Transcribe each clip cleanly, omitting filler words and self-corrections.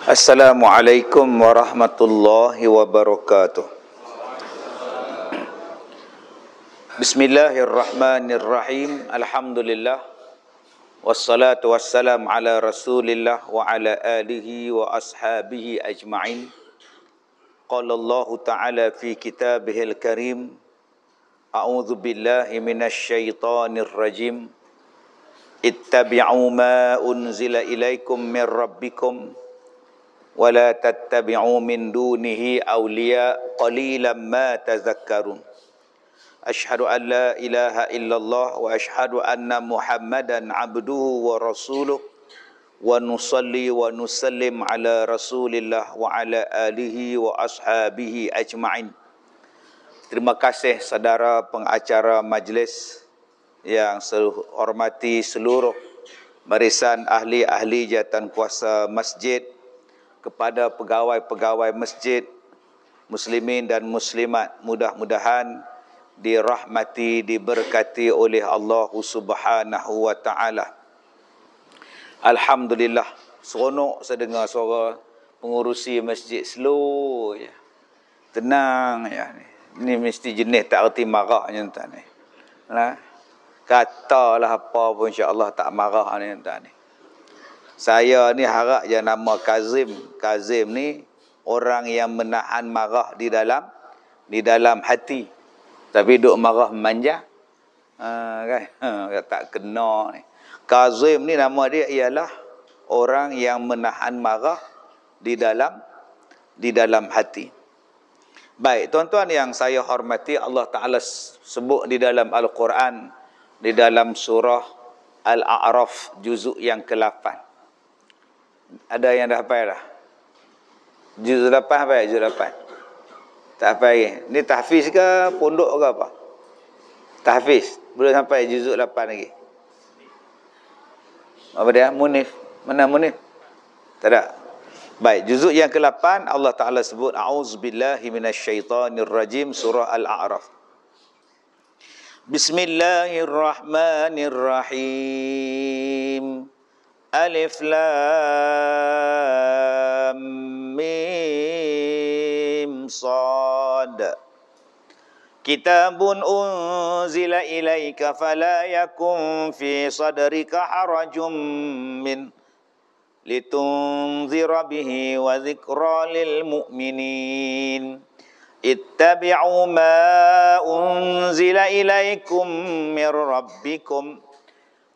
Assalamualaikum warahmatullahi wabarakatuh. Bismillahirrahmanirrahim. Alhamdulillah. Wassalatu wassalam ala rasulillah wa ala alihi wa ashabihi ajma'in. Qala Allah ta'ala fi kitabihil karim. A'udzu billahi minasy syaithanir rajim. Ittabi'u ma unzila ilaikum mir rabbikum wala tattabi'u min dunihi awliya qalilan ma tadhakkarun. Asyhadu an la ilaha illallah wa asyhadu anna Muhammadan abduhu wa rasuluh wa nusalli wa nusallim ala rasulillah wa ala alihi wa ashabihi ajma'in. Terima kasih saudara pengacara majlis yang saya hormati seluruh barisan ahli-ahli jawatankuasa masjid, kepada pegawai-pegawai masjid, muslimin dan muslimat, mudah-mudahan dirahmati, diberkati oleh Allah Subhanahu wa taala. Alhamdulillah, seronok saya dengar suara pengurusi masjid slow ya. Tenang ya. Ini mesti jenis tak erti marahnya tuan ni. Nah, katalah apa pun insya-Allah tak marah ni tuan ni. Saya ni harap je nama Kazim. Kazim ni orang yang menahan marah di dalam hati. Tapi duk marah manja. Kan? Tak kena ni. Kazim ni nama dia ialah orang yang menahan marah di dalam hati. Baik, tuan-tuan yang saya hormati, Allah Ta'ala sebut di dalam Al-Quran, di dalam surah Al-A'raf juzuk yang ke-8. Ada yang dah hafal dah? Juz 8 hafal? Juz 8? Tak hafal lagi? Ni tahfiz ke pondok ke apa? Tahfiz? Belum sampai juz 8 lagi? Apa dia? Munif? Mana Munif? Tak ada? Baik, juzuk yang ke-8 Allah Ta'ala sebut A'udzubillahi minasyaitanirrajim, surah Al-A'raf. Bismillahirrahmanirrahim. Alif lam mim sad. Kitabun unzila ilaika fala yakun fi sadrika harajum min litunzira bihi wa dzikra lil mu'minin. Ittabi'u ma unzila ilaikum mir rabbikum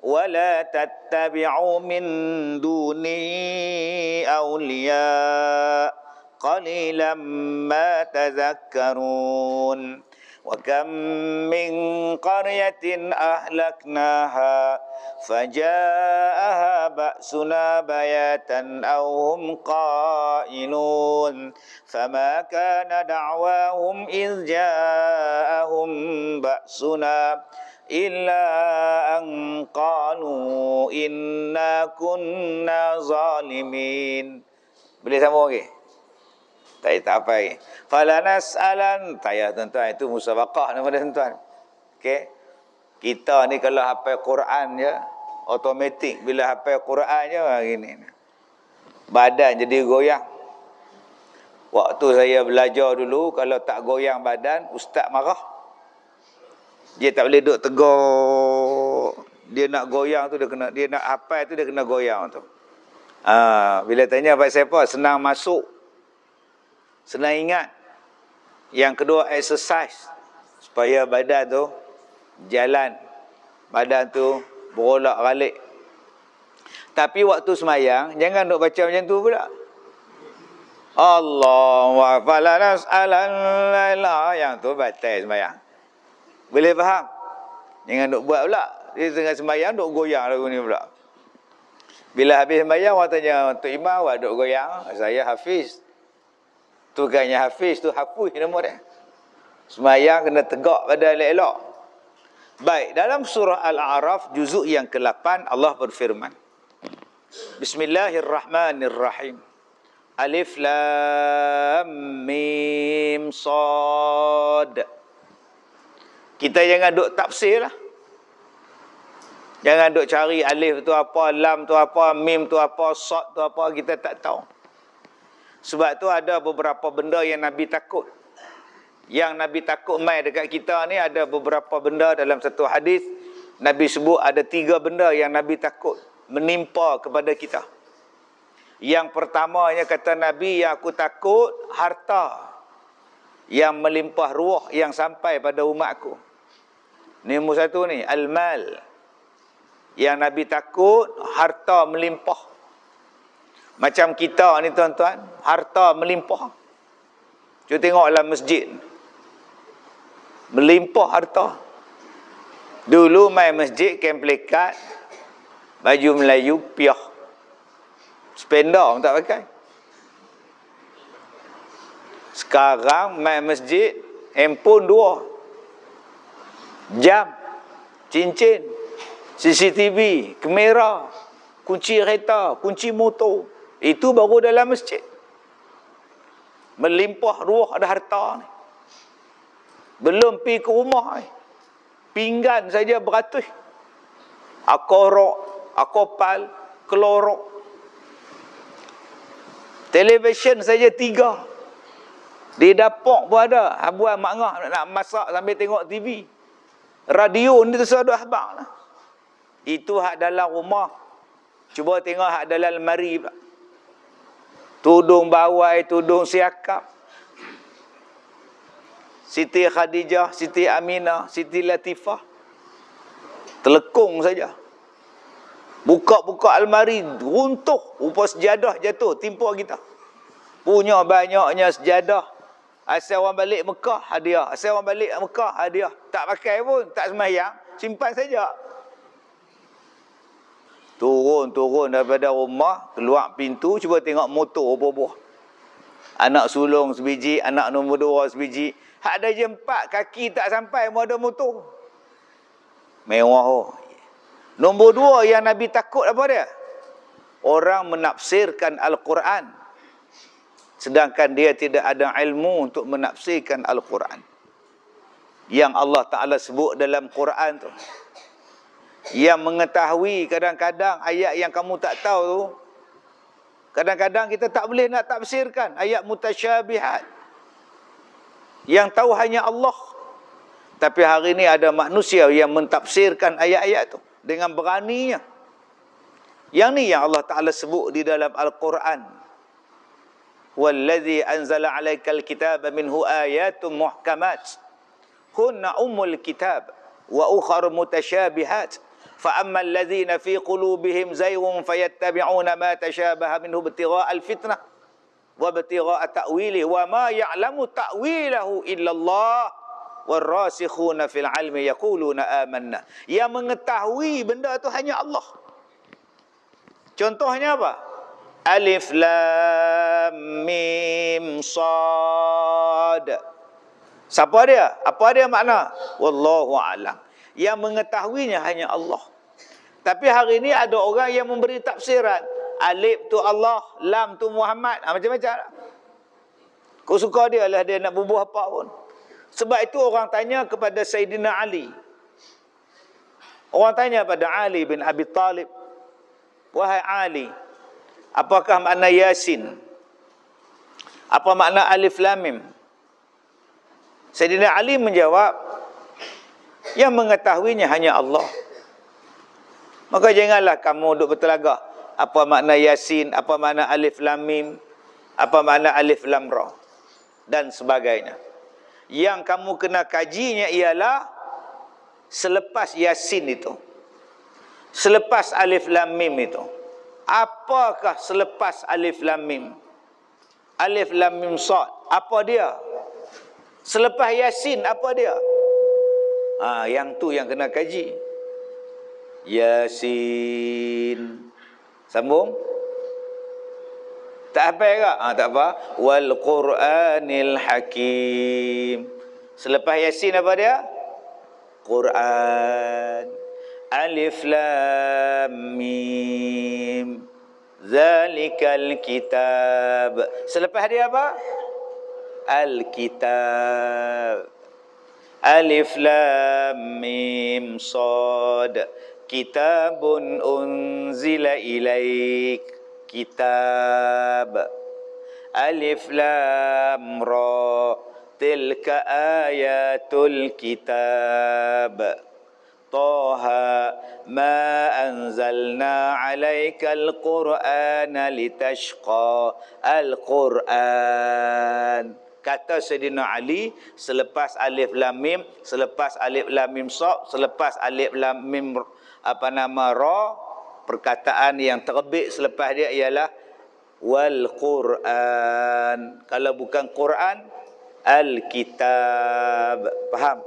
wala tattabi'u min duni awliya qalilan ma tadhakkarun. Wa kam min qaryatin ahlaknaha faja'aha ba'suna bayatan aw hum qailun fama kana da'wahum idh ja'ahum ba'suna illa an qalu inna kunna zalimin. Boleh sambung lagi? Tak apa lagi. Fala nas'alan, tayah tuan-tuan, itu musabaqah nama dia tuan-tuan. Okey. Kita ni kalau hafal Quran je automatik, bila hafal Quran je gini. Badan jadi goyang. Waktu saya belajar dulu, kalau tak goyang badan, ustaz marah. Dia tak boleh duduk tegak. Dia nak goyang tu dia kena, dia nak hafal tu dia kena goyang tu. Bila tanya apa siapa, senang masuk, senang ingat. Yang kedua, exercise supaya badan tu jalan, badan tu berolak-alik. Tapi waktu semayang jangan duk baca macam tu pula. Allahu akbar yang tu batal semayang. Boleh faham? Jangan duk buat pula. Dia tengah sembahyang duk goyang lagu ni pula. Bila habis sembahyang orang tanya, Tok Imam awak duk goyang? Saya hafiz. Tu bukannya hafiz, tu hafuz nama dia. Sembahyang kena tegak pada elok-elok. Baik, dalam surah Al-A'raf juzuk yang ke-8 Allah berfirman. Bismillahirrahmanirrahim. Alif lam mim sad. Kita jangan duk tafsir lah. Jangan duk cari alif tu apa, lam tu apa, mim tu apa, sad tu apa, kita tak tahu. Sebab tu ada beberapa benda yang Nabi takut. Yang Nabi takut mai dekat kita ni ada beberapa benda. Dalam satu hadis Nabi sebut ada 3 benda yang Nabi takut menimpa kepada kita. Yang pertamanya kata Nabi, yang aku takut harta yang melimpah ruah yang sampai pada umatku. Ni nombor 1 ni, al-mal. Yang Nabi takut harta melimpah. Macam kita ni tuan-tuan, harta melimpah. Cuba tengok dalam masjid. Melimpah harta. Dulu main masjid, kain pelikat, baju Melayu, piah. Spender pun tak pakai. Sekarang main masjid, handphone 2, jam, cincin, CCTV, kamera, kunci kereta, kunci motor. Itu baru dalam masjid. Melimpah ruah ada harta ni. Belum pergi ke rumah ni. Pinggan saja beratus. Akorok, akopal, kelorok. Televisyen saja 3. Di dapur pun ada. Abuan mak ngah nak masak sambil tengok TV. Radio ni tersaduk habang lah. Itu hak dalam rumah. Cuba tengok hak dalam lemari pula. Tudung bawai, tudung siakap. Siti Khadijah, Siti Aminah, Siti Latifah. Telekung saja. Buka-buka almari, runtuh. Rupa sejadah jatuh, timpa kita. Punya banyaknya sejadah. Asal orang balik Mekah, hadiah. Asal orang balik Mekah, hadiah. Tak pakai pun, tak sembahyang, simpan saja. Turun daripada rumah, keluar pintu, cuba tengok motor buah-buah. Anak sulung sebiji, anak nombor 2 sebiji. Hak ada je 4, kaki tak sampai, mau ada motor. Mewah. Oh. Nombor 2 yang Nabi takut apa dia? Orang menafsirkan Al-Quran. Sedangkan dia tidak ada ilmu untuk menafsirkan Al-Quran. Yang Allah Ta'ala sebut dalam Quran tu. Yang mengetahui kadang-kadang ayat yang kamu tak tahu tu. Kadang-kadang kita tak boleh nak tafsirkan ayat mutasyabihat. Yang tahu hanya Allah. Tapi hari ini ada manusia yang mentafsirkan ayat-ayat tu dengan beraninya. Yang ni yang Allah Ta'ala sebut di dalam Al-Quran. Wallazi anzala 'alaikal kitaba minhu ayatun muhkamat. Hunna ummul kitab wa ukhra mutasyabihat. Fa ammal ladzina fi qulubihim zayghun fayattabi'una ma tashabaha minhu ibtigha'al fitnah wa ibtigha'a ta'wilihi wa ma ya'lamu ta'wilahu illa Allah warasikhuna fil 'ilmi yaquluna amanna. Yang mengetahui benda itu hanya Allah. Contohnya apa? Alif lam mim sad. Siapa dia? Apa dia makna? Wallahu a'lam. Yang mengetahuinya hanya Allah. Tapi hari ini ada orang yang memberi tafsiran. Alif tu Allah, lam tu Muhammad. Macam-macam. Kau suka dia lah, dia nak bubuh apa pun. Sebab itu orang tanya kepada Sayyidina Ali. Orang tanya pada Ali bin Abi Talib. Wahai Ali, apakah makna Yasin? Apa makna Alif Lam Mim? Sayyidina Ali menjawab, yang mengetahuinya hanya Allah. Maka janganlah kamu duk bertelagah. Apa makna Yasin? Apa makna Alif Lam Mim? Apa makna Alif Lam Ra? Dan sebagainya. Yang kamu kena kajinya ialah selepas Yasin itu. Selepas Alif Lam Mim itu. Apakah selepas Alif Lam Mim? Alif Lam Mim Sad. Apa dia? Selepas Yasin apa dia? Yang tu yang kena kaji. Yasin. Sambung. Tak apa ke? Tak apa. Wal Quranil Hakim. Selepas Yasin apa dia? Quran. Alif Lam Mim. Zalikal kitab. Selepas dia apa? Al-Kitab. Alif Lam Mim Sad. Kitabun unzila ilaik. Kitab. Alif Lam Ra. Tilka ayatul kitab. Taha ma anzalna alaikal qur'ana litashqa. Al-Quran. Kata Sayyidina Ali selepas alif lam mim, selepas alif lam mim sad, selepas alif lam mim ra, perkataan yang terbit selepas dia ialah wal Quran. Kalau bukan Quran, al-kitab. Faham?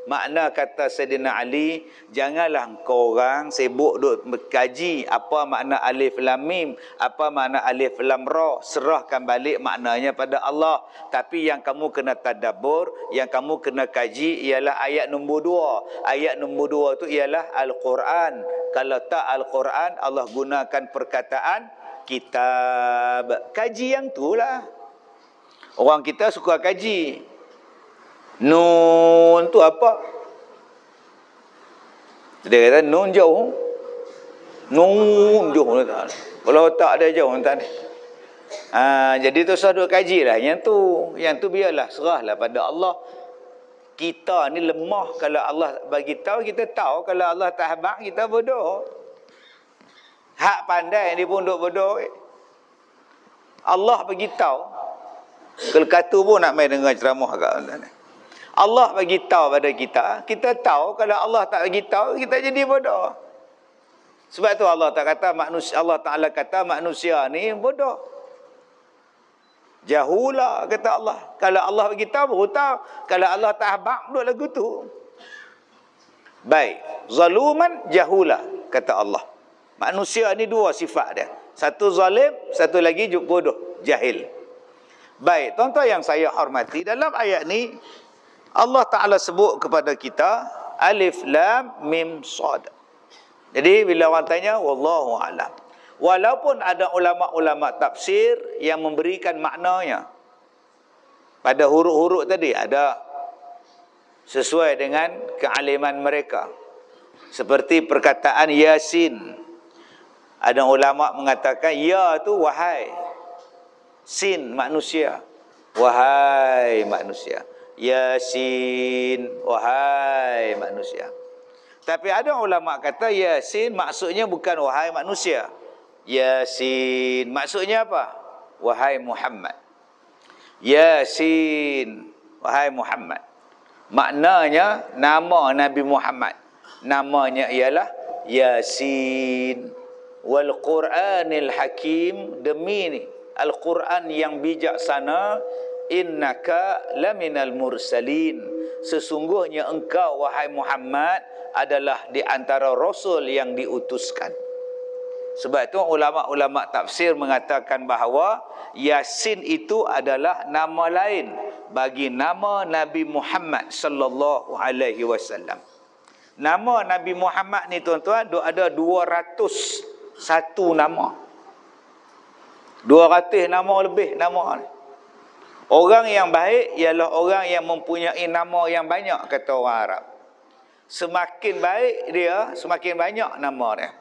Makna kata Sayyidina Ali, janganlah engkau orang sibuk duk berkaji apa makna alif lam mim, apa makna alif lam ra, serahkan balik maknanya pada Allah. Tapi yang kamu kena tadabbur, yang kamu kena kaji ialah ayat nombor 2. Ayat nombor 2 tu ialah Al-Quran. Kalau tak Al-Quran, Allah gunakan perkataan kitab. Kaji yang tu lah. Orang kita suka kaji. Nun tu apa? Dia kata nun jauh. Nun jauh. Kalau tak ada jauh entah ni. Jadi tu saya duk kaji lah. Yang tu biarlah, serahlah pada Allah. Kita ni lemah. Kalau Allah bagi tahu, kita tahu. Kalau Allah tak habaq, kita bodoh. Hak pandai dia pun duk bodoh. Allah bagi tahu. Kalau kata pun nak main dengan ceramah kat ni. Allah bagi tahu pada kita, kita tahu. Kalau Allah tak bagi tahu, kita jadi bodoh. Sebab tu Allah Taala kata manusia ni bodoh. Jahula kata Allah. Kalau Allah bagi tahu, baru tahu. Kalau Allah tak habaq, duk lagu tu. Baik, zaluman jahula kata Allah. Manusia ni dua sifat dia. Satu zalim, satu lagi bodoh, jahil. Baik, tuan-tuan yang saya hormati, dalam ayat ni Allah Ta'ala sebut kepada kita Alif Lam Mim Sad. Jadi bila orang tanya, wallahu a'lam. Walaupun ada ulama-ulama tafsir yang memberikan maknanya pada huruf-huruf tadi, ada sesuai dengan kealiman mereka. Seperti perkataan Yasin. Ada ulama mengatakan ya tu wahai. Sin manusia. Wahai manusia. Yasin, wahai manusia. Tapi ada ulama kata Yasin maksudnya bukan wahai manusia. Yasin maksudnya apa? Wahai Muhammad. Yasin, wahai Muhammad. Maknanya nama Nabi Muhammad. Namanya ialah Yasin. Wal Quranil Hakim, demi ni Al-Quran yang bijaksana. Innaka laminal mursalin, sesungguhnya engkau wahai Muhammad adalah di antara rasul yang diutuskan. Sebab itu ulama-ulama tafsir mengatakan bahawa Yasin itu adalah nama lain bagi nama Nabi Muhammad sallallahu alaihi wasallam. Nama Nabi Muhammad ni tuan-tuan ada 201 nama. 200 nama lebih nama ni. Orang yang baik ialah orang yang mempunyai nama yang banyak, kata orang Arab. Semakin baik dia, semakin banyak nama dia.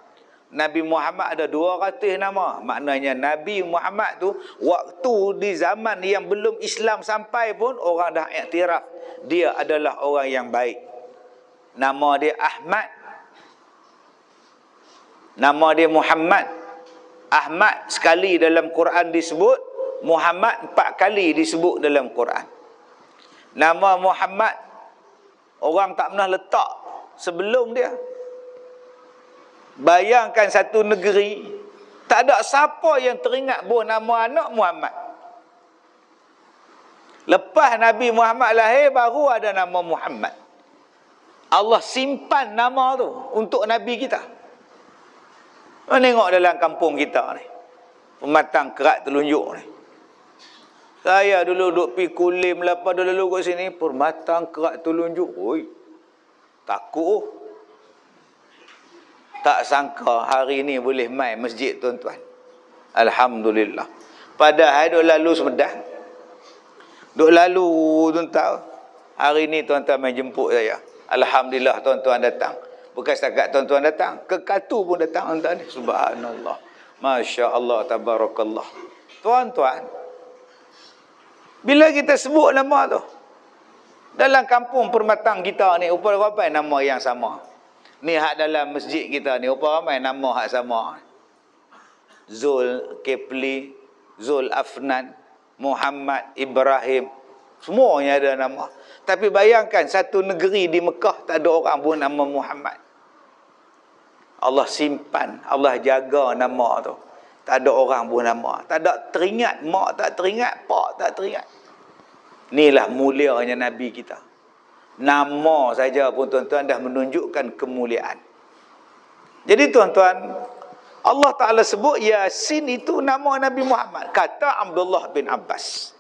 Nabi Muhammad ada 200 nama. Maknanya Nabi Muhammad tu waktu di zaman yang belum Islam sampai pun orang dah iktiraf dia adalah orang yang baik. Nama dia Ahmad. Nama dia Muhammad. Ahmad sekali dalam Quran disebut, Muhammad 4 kali disebut dalam Quran. Nama Muhammad orang tak pernah letak sebelum dia. Bayangkan satu negeri tak ada siapa yang teringat nama anak Muhammad. Lepas Nabi Muhammad lahir baru ada nama Muhammad. Allah simpan nama tu untuk Nabi kita. Tengok dalam kampung kita ni, pematang kerak telunjuk ni. Saya dulu duduk pi Kulim lepas dulu kat sini, permatang kerak telunjuk. Oi. Takut. Tak sangka hari ni boleh main masjid tuan-tuan. Alhamdulillah. Padahal duk lalu Semedang. Duk lalu tuan-tuan. Hari ni tuan-tuan main jemput saya. Alhamdulillah tuan-tuan datang. Bukan setakat tuan-tuan datang, ke Katu pun datang tuan-tuan ni. Subhanallah. Masya Allah, tabarakallah. Tuan-tuan, bila kita sebut nama tu, dalam kampung permatang kita ni, upah ramai nama yang sama. Ni hak dalam masjid kita ni, upah ramai nama hak sama. Zul Kepli, Zul Afnan, Muhammad, Ibrahim, semuanya ada nama. Tapi bayangkan satu negeri di Mekah tak ada orang pun nama Muhammad. Allah simpan, Allah jaga nama tu. Tak ada orang pun nama. Tak ada teringat, mak tak teringat, pak tak teringat. Inilah mulianya Nabi kita. Nama saja pun tuan-tuan dah menunjukkan kemuliaan. Jadi tuan-tuan, Allah Ta'ala sebut Yasin itu nama Nabi Muhammad. Kata Abdullah bin Abbas.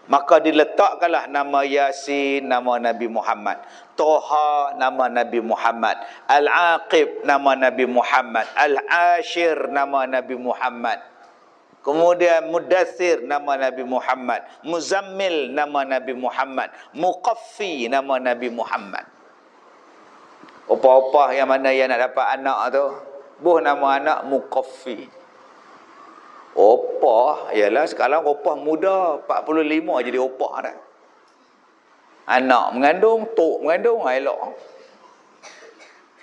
Maka diletakkanlah nama Yasin, nama Nabi Muhammad. Toha, nama Nabi Muhammad. Al-Aqib, nama Nabi Muhammad. Al-Ashir, nama Nabi Muhammad. Kemudian Mudathir, nama Nabi Muhammad. Muzammil, nama Nabi Muhammad. Muqaffi, nama Nabi Muhammad. Opah-opah yang mana yang nak dapat anak tu, buh nama anak Muqaffi. Opah, ialah sekarang opah muda, 45 jadi opah dah. Anak mengandung, tok mengandung, elok.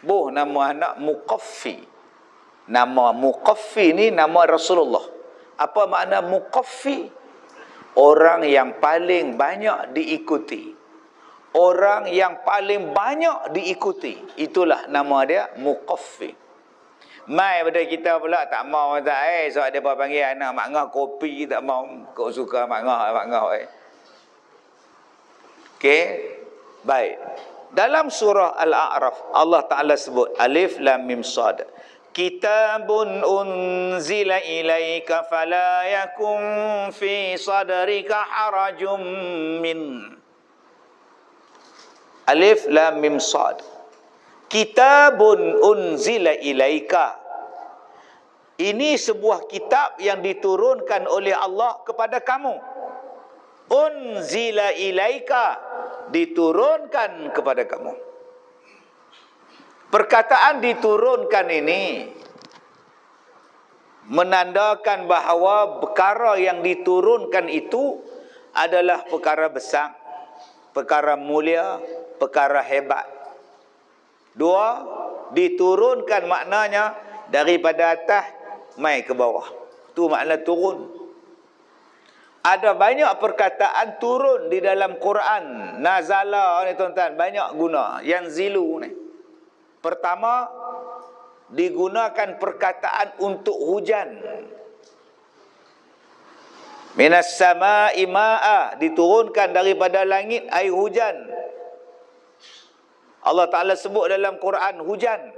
Buh nama anak Muqaffi. Nama Muqaffi ni nama Rasulullah. Apa makna Muqaffi? Orang yang paling banyak diikuti. Orang yang paling banyak diikuti. Itulah nama dia Muqaffi. Mai pada kita pula tak mau tak sebab dia panggil anak mak ngah kopi tak mau, kau suka mak ngah okey, baik. Dalam surah Al-A'raf Allah Taala sebut Alif Lam Mim Shad, kitabun unzila ilaika fala yakun fi sadrika harajum min. Alif Lam Mim Shad, kitabun unzila ilaika. Ini sebuah kitab yang diturunkan oleh Allah kepada kamu. Unzila ilaika, diturunkan kepada kamu. Perkataan diturunkan ini menandakan bahawa perkara yang diturunkan itu adalah perkara besar, perkara mulia, perkara hebat. Dua, diturunkan maknanya daripada atas mai ke bawah. Tu makna turun. Ada banyak perkataan turun di dalam Quran. Nazala ni tuan-tuan banyak guna. Yanzilu ni. Pertama, digunakan perkataan untuk hujan. Minas sama'i ma'a, diturunkan daripada langit air hujan. Allah Ta'ala sebut dalam Quran hujan.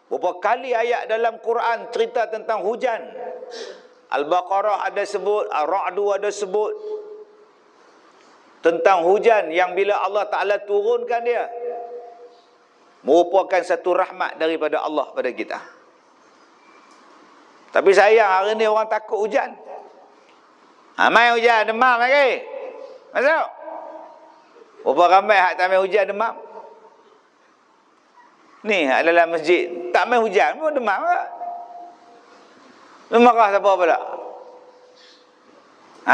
Berapa kali ayat dalam Quran cerita tentang hujan. Al-Baqarah ada sebut, Ar-Ra'du ada sebut tentang hujan yang bila Allah Ta'ala turunkan dia, merupakan satu rahmat daripada Allah pada kita. Tapi sayang hari ni orang takut hujan. Mai hujan, demam lagi. Masuk. Berapa ramai hak tak main hujan demam? Ni hak dalam masjid tak main hujan pun demam ke? Lu marah siapa pula?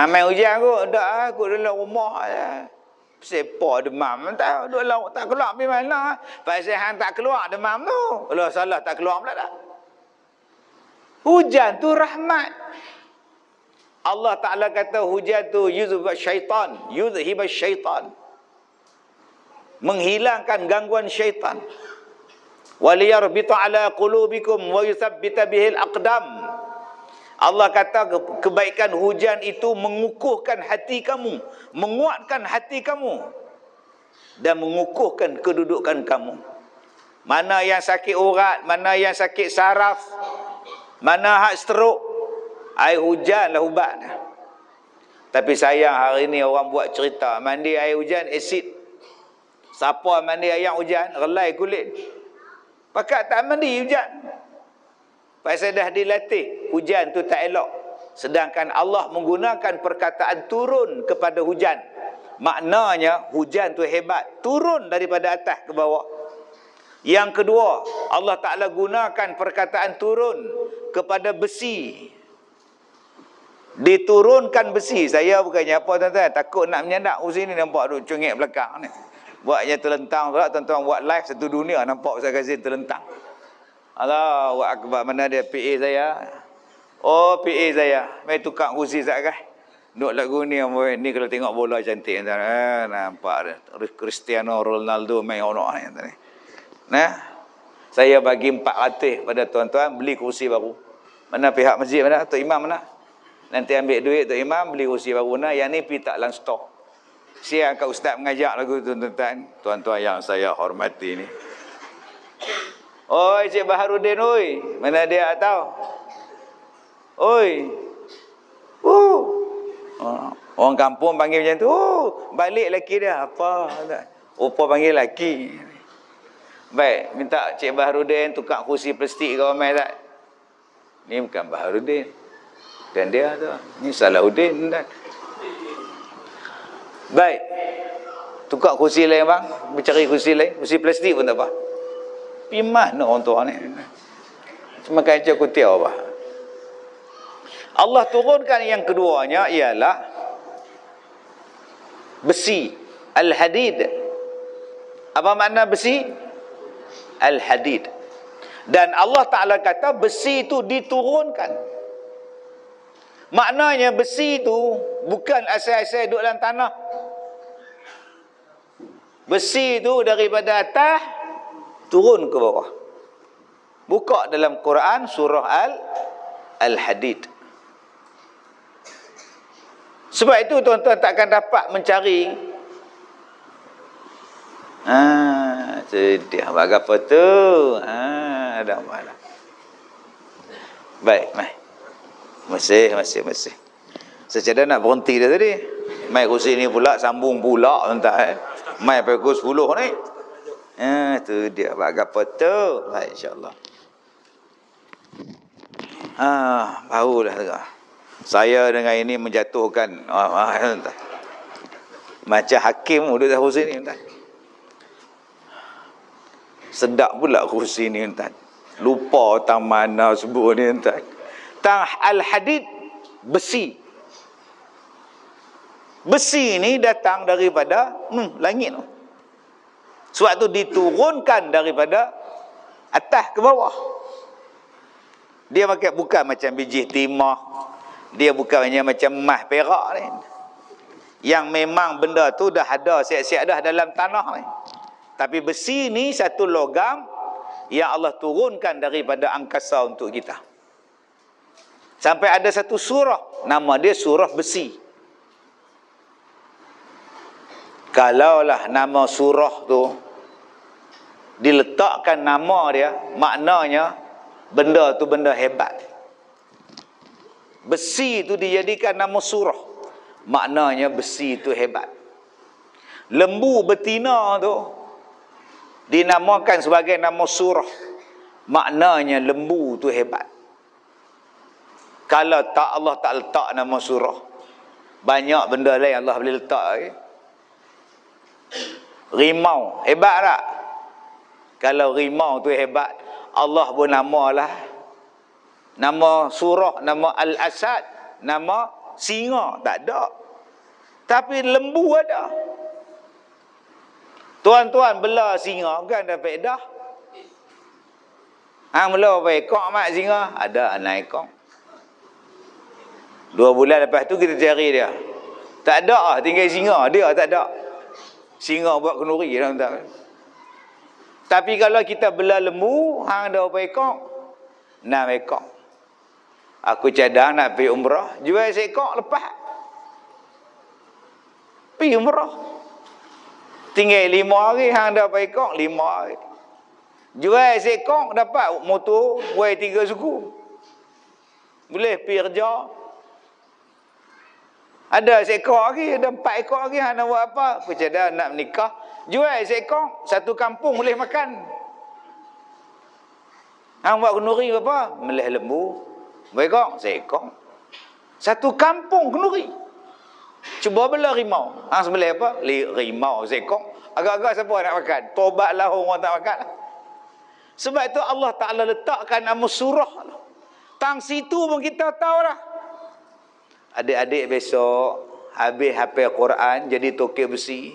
Main hujan aku, dak aku dalam rumah je. Sepa demam. Tak duduk laut tak keluar pergi mana? Pasal hang tak keluar demam tu. Kalau salah tak keluar pula dah. Hujan tu rahmat. Allah Ta'ala kata hujan tu yuzhibus syaitan. Menghilangkan gangguan syaitan. Waliyarbita ala qulubikum wa yuthabbita bihil aqdam. Allah kata kebaikan hujan itu mengukuhkan hati kamu, menguatkan hati kamu dan mengukuhkan kedudukan kamu. Mana yang sakit urat, mana yang sakit saraf, mana hak stroke, air hujanlah ubatnya. Tapi sayang hari ni orang buat cerita mandi air hujan asid. Siapa mandi air hujan relai kulit. Pakat tak mandi hujan. Pasal dah dilatih hujan tu tak elok. Sedangkan Allah menggunakan perkataan turun kepada hujan. Maknanya hujan tu hebat, turun daripada atas ke bawah. Yang kedua, Allah Ta'ala gunakan perkataan turun kepada besi. Diturunkan besi. Saya bukannya apa tuan-tuan, takut nak menyandak kursi ni, nampak duk cengik belakang ni. Buatnya terlentang pula, tuan-tuan buat live satu dunia nampak Ustaz Kazim terlentang. Allahu akbar. Mana dia PA saya? Oh, PA saya. Mai tukar kursi Ustaz kan. Duk lagu ni ni kalau tengok bola cantik tuan. Nampak dia. Cristiano Ronaldo main honok ni. Nah. Saya bagi 400 pada tuan-tuan beli kursi baru. Mana pihak masjid mana? Tok Imam mana? Nanti ambil duit Tok Imam beli kursi baru nah. Yang ni pergi tak dalam stor. Siang kat ustaz mengajak lagu tuan-tuan. Tuan-tuan yang saya hormati ni. Oi Cik Baharudin oi. Mana dia tahu? Oi. Orang kampung panggil macam tu. Balik laki dia. Apa? Opa panggil laki. Baik, minta Cik Baharudin tukar kursi plastik ke ramai tak? Ni bukan Baharudin. Dan dia tu. Ni Salahuddin dan. Baik. Tukar kursi lain bang. Mencari kursi lain. Kursi plastik pun tak apa. Pergi mana orang tua ni? Cuma kaca kutiau apa? Allah turunkan yang keduanya ialah besi. Al-hadid. Apa makna besi? Al-hadid. Dan Allah Ta'ala kata besi itu diturunkan. Maknanya besi itu bukan asal-asal duduk dalam tanah. Besi itu daripada atas turun ke bawah. Buka dalam Quran surah Al-Hadid. Sebab itu tuan-tuan takkan dapat mencari. Sedih. Apa tu? Ada malah. Baik, mai. Masih. Secara nak berhenti dah tadi. Mai kursi ni pula sambung pula tuan-tuan. Mai pukul 10 ni. Tu dia apa tu. Baik insya-Allah. Barulah dengar. Saya dengan ini menjatuhkan macam hakim duduk atas kursi ni tuan. Sedap pula kursi ni tuan. Lupa tang mana sebut ni tuan. Tang Al-Hadid besi. Besi ni datang daripada langit. Sebab tu diturunkan daripada atas ke bawah. Dia bukan macam biji timah. Dia bukan macam emas perak ni. Yang memang benda tu dah ada siap-siap dah dalam tanah ni. Tapi besi ni satu logam yang Allah turunkan daripada angkasa untuk kita. Sampai ada satu surah, nama dia surah besi. Kalaulah nama surah tu diletakkan nama dia, maknanya benda tu benda hebat. Besi tu dijadikan nama surah, maknanya besi tu hebat. Lembu betina tu dinamakan sebagai nama surah, maknanya lembu tu hebat. Kalau tak Allah tak letak nama surah, banyak benda lain Allah boleh letak lagi. Rimau hebat tak? Kalau rimau tu hebat, Allah pun namalah nama surah, nama Al-Asad, nama singa tak ada. Tapi lembu ada. Tuan-tuan bela singa bukan ada faedah. Hang bela berapa ekor mak singa? Ada 6 ekor. 2 bulan lepas tu kita cari dia. Tak ada tinggal singa, dia tak ada. Singa buat kenduri dalam tak. Tapi kalau kita bela lembu, hang ada berapa ekor? 6 ekor. Aku cadang nak pergi umrah, jual seekor lepas. Pergi umrah. Tinggal 5 hari, hang ada berapa ekor? 5 hari. Jual seekor dapat motor, buai 3 suku. Boleh pergi kerja. Ada seekor lagi, ada 4 ekor lagi, hang nak buat apa? Aku cadang nak menikah. Jual seekor, satu kampung boleh makan. Hang buat kenduri apa? Melih lembu. Berapa ekor? Seekor. Satu kampung kenduri. Cuba bela rimau. Hang sembelih apa? Rimau seekor. Agak-agak siapa nak makan? Tobatlah orang tak makan. Sebab itu Allah Ta'ala letakkan nama surah. Tang situ pun kita tahu dah. Adik-adik besok habis hafal Quran jadi tokek besi.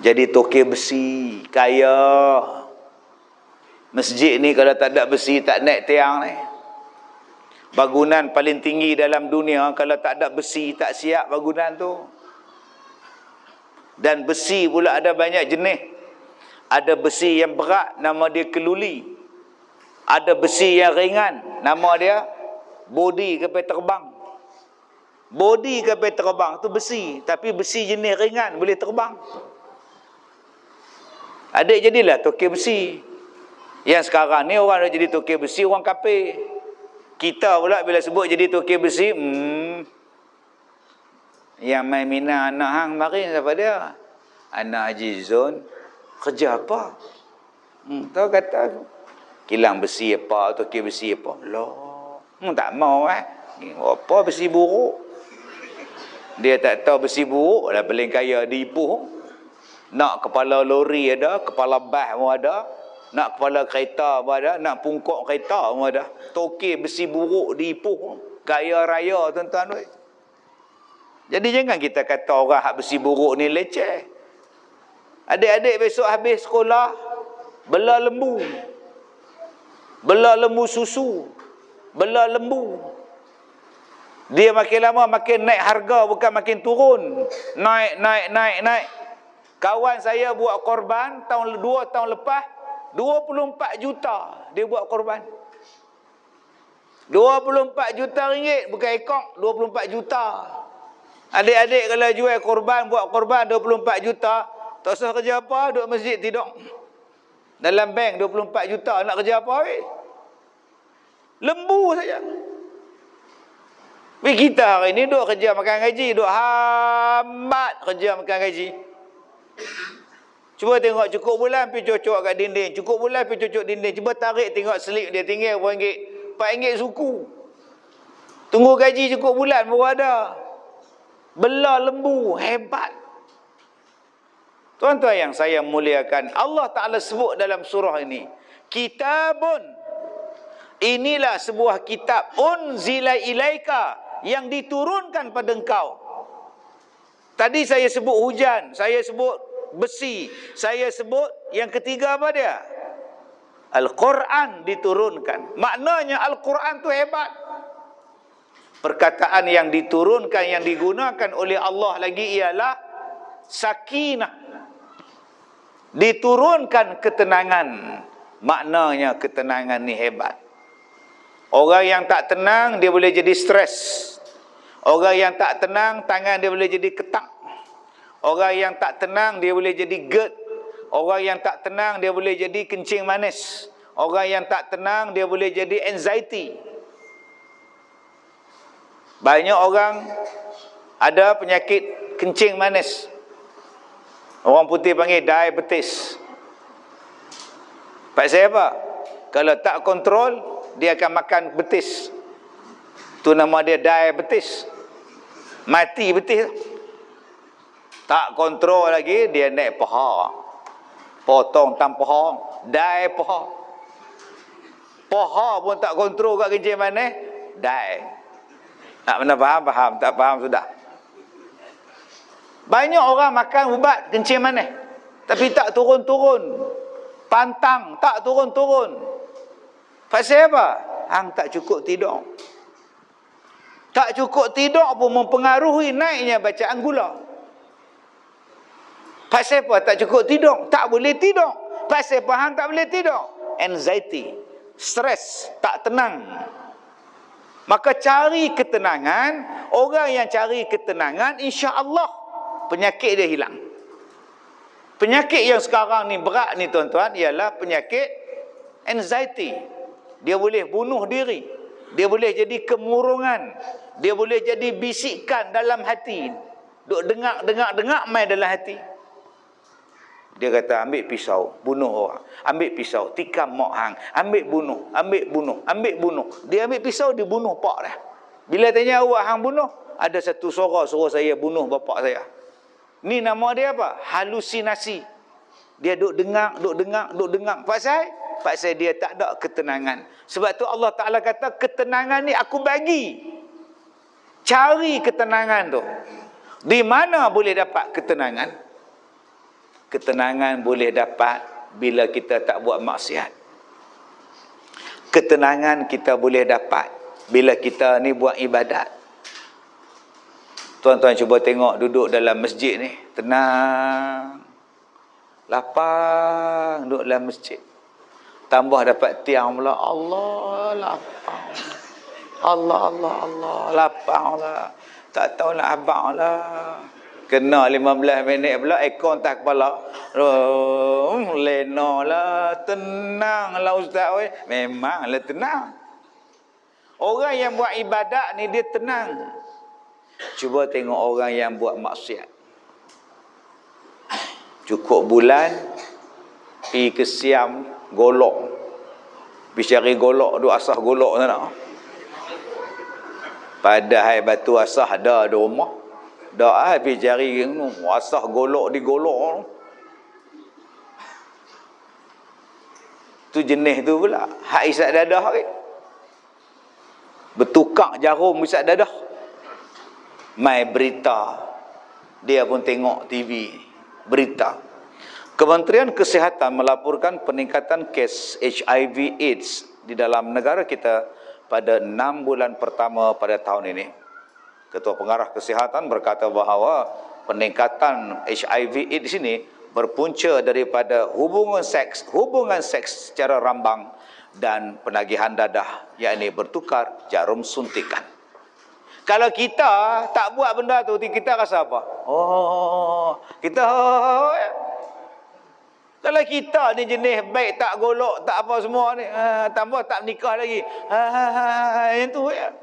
Jadi tokek besi, kaya. Masjid ni kalau tak ada besi tak naik tiang ni. Bangunan paling tinggi dalam dunia kalau tak ada besi tak siap bangunan tu. Dan besi pula ada banyak jenis. Ada besi yang berat, nama dia keluli. Ada besi yang ringan, nama dia bodi kapal terbang. Bodi kapal terbang tu besi, tapi besi jenis ringan boleh terbang. Adik jadilah tokek besi. Yang sekarang ni orang nak jadi tokek besi, orang kafir. Kita pula bila sebut jadi tokek besi, yang main mina anak hang mari siapa dia? Anak Haji Zon. Kerja apa? Tahu kata kilang besi apa, tokek besi apa. Loh, tak mau apa besi buruk. Dia tak tahu besi buruk lah, paling kaya di Ipoh. Nak kepala lori ada, kepala bas pun ada, nak kepala kereta pun ada, nak pungkok kereta pun ada. Tokek besi buruk di Ipoh, kaya raya tuan-tuan. Jadi jangan kita kata orang hak besi buruk ni leceh. Adik-adik besok habis sekolah, bela lembu. Bela lembu susu, bela lembu. Dia makin lama makin naik harga, bukan makin turun. Naik. Kawan saya buat korban 2 tahun lepas, 24 juta dia buat korban. 24 juta ringgit, bukan ekor, 24 juta. Adik-adik kalau jual korban, buat korban 24 juta, tak usah kerja apa, duduk masjid tidur. Dalam bank 24 juta, nak kerja apa? Lembu saja. Tapi kita hari ni duk kerja makan gaji, duk hambat kerja makan gaji. Cuba tengok cukup bulan pergi cocok kat dinding, cukup bulan pergi cocok dinding, cuba tarik tengok slip dia tinggal RM4, RM4 suku. Tunggu gaji cukup bulan baru ada. Bela lembu, hebat. Tuan-tuan yang saya muliakan, Allah Ta'ala sebut dalam surah ini, kitabun, inilah sebuah kitab, unzila ilaika, yang diturunkan pada engkau. Tadi saya sebut hujan, saya sebut besi, saya sebut yang ketiga apa dia? Al-Quran diturunkan. Maknanya Al-Quran tu hebat. Perkataan yang diturunkan, yang digunakan oleh Allah lagi ialah sakinah. Diturunkan ketenangan. Maknanya ketenangan ni hebat. Orang yang tak tenang dia boleh jadi stres. Orang yang tak tenang tangan dia boleh jadi ketak. Orang yang tak tenang dia boleh jadi GERD. Orang yang tak tenang dia boleh jadi kencing manis. Orang yang tak tenang dia boleh jadi anxiety. Banyak orang ada penyakit kencing manis. Orang putih panggil diabetes. Pasal apa? Kalau tak kontrol, dia akan makan betis. Tu nama dia diabetes. Mati betis. Tak kontrol lagi, dia naik paha. Potong tanpa paha, die paha. Paha pun tak kontrol kat kencing manis, die. Tak pernah faham? Faham. Tak faham sudah. Banyak orang makan ubat kencing manis, tapi tak turun-turun. Pantang, tak turun-turun. Pasal apa? Hang tak cukup tidur. Tak cukup tidur pun mempengaruhi naiknya bacaan gula. Pasal apa tak cukup tidur? Tak boleh tidur. Pasal apa hang tak boleh tidur? Anxiety, stres, tak tenang. Maka cari ketenangan. Orang yang cari ketenangan, insya-Allah penyakit dia hilang. Penyakit yang sekarang ni berat ni tuan-tuan ialah penyakit anxiety. Dia boleh bunuh diri. Dia boleh jadi kemurungan. Dia boleh jadi bisikan dalam hati. Duk dengak main dalam hati. Dia kata ambil pisau, bunuh orang. Ambil pisau, tikam mak hang. Ambil bunuh. Dia ambil pisau, dia bunuh pak dah. Bila tanya awak hang bunuh, ada satu suara suruh saya bunuh bapak saya. Ni nama dia apa? Halusinasi. Dia duk dengar. Pasal pasal dia tak ada ketenangan. Sebab tu Allah Ta'ala kata, ketenangan ni aku bagi. Cari ketenangan tu. Di mana boleh dapat ketenangan? Ketenangan boleh dapat bila kita tak buat maksiat. Ketenangan kita boleh dapat bila kita ni buat ibadat. Tuan-tuan cuba tengok duduk dalam masjid ni, tenang, lapang duduk dalam masjid. Tambah dapat tiang pula, Allah lapang. Allah lapang lah. Tak tahu nak abang lah. Kena 15 minit pula, aircon tak kepala. Lena lah, tenang lah ustaz. Memanglah tenang. Orang yang buat ibadat ni dia tenang. Cuba tengok orang yang buat maksiat. Cukup bulan, pergi ke Siam, golok. Pergi cari golok, duk asah golok sana. Padahal batu asah dah di rumah. Dah pergi cari asah golok di golok. Tu jenis tu pula. Hak isap dadah ke? Bertukar jarum isap dadah. Mai berita. Dia pun tengok TV. Berita. Kementerian Kesihatan melaporkan peningkatan kes HIV AIDS di dalam negara kita pada 6 bulan pertama pada tahun ini. Ketua Pengarah Kesihatan berkata bahawa peningkatan HIV AIDS ini berpunca daripada hubungan seks secara rambang dan penagihan dadah, yakni bertukar jarum suntikan. Kalau kita tak buat benda tu, kita rasa apa? Kalau kita ni jenis baik, tak golok, tak apa semua ni, tambah tak menikah lagi. Yang tu ya.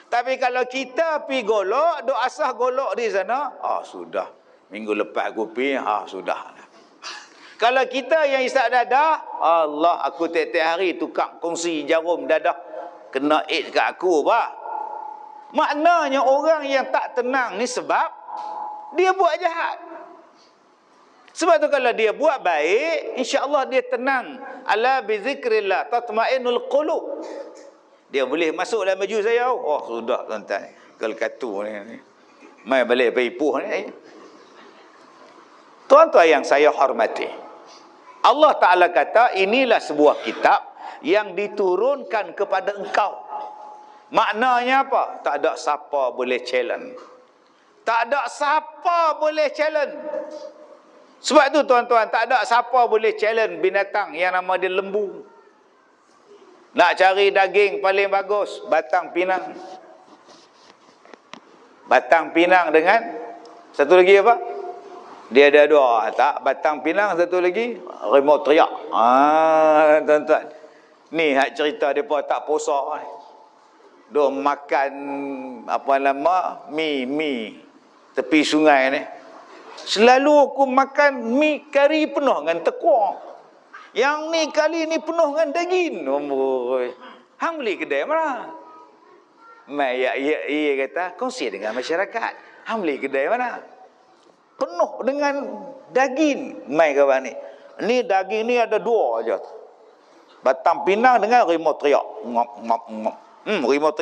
Tapi kalau kita pi golok, duk asah golok di sana, sudah. Minggu lepas aku pi, sudah. Kalau kita yang isap dadah, Allah, aku tiap-tiap hari tukar kongsi jarum dadah, kena AIDS kat aku, bah. Maknanya orang yang tak tenang ni sebab dia buat jahat. Sebab tu kalau dia buat baik, insya-Allah dia tenang. Ala bi zikrillah tatma'innul qulub. Dia boleh masuk dalam baju saya. Sudah tuan-tuan. Kelkatu ni. Mai balik peipuh ni. Tuan-tuan yang saya hormati. Allah Ta'ala kata, inilah sebuah kitab yang diturunkan kepada engkau. Maknanya apa? Tak ada siapa boleh challenge. Tak ada siapa boleh challenge. Sebab tu tuan-tuan, tak ada siapa boleh challenge binatang yang nama dia lembu. Nak cari daging paling bagus, batang pinang. Batang pinang dengan satu lagi apa? Dia ada dua. Tak, batang pinang, satu lagi remote teriak. Tuan-tuan. Ni hak cerita depa tak puasa. Duk makan apa nama? Mi tepi sungai ni. Selalu aku makan mi kari penuh dengan tekuk. Yang ni kali ni penuh dengan daging. Hang beli kedai mana? Ia kata, kongsi dengan masyarakat. Hang beli kedai mana? Penuh dengan daging. Mai kawan ni. Ni daging ni ada dua aja. Batang pinang dengan remote teriak. Remote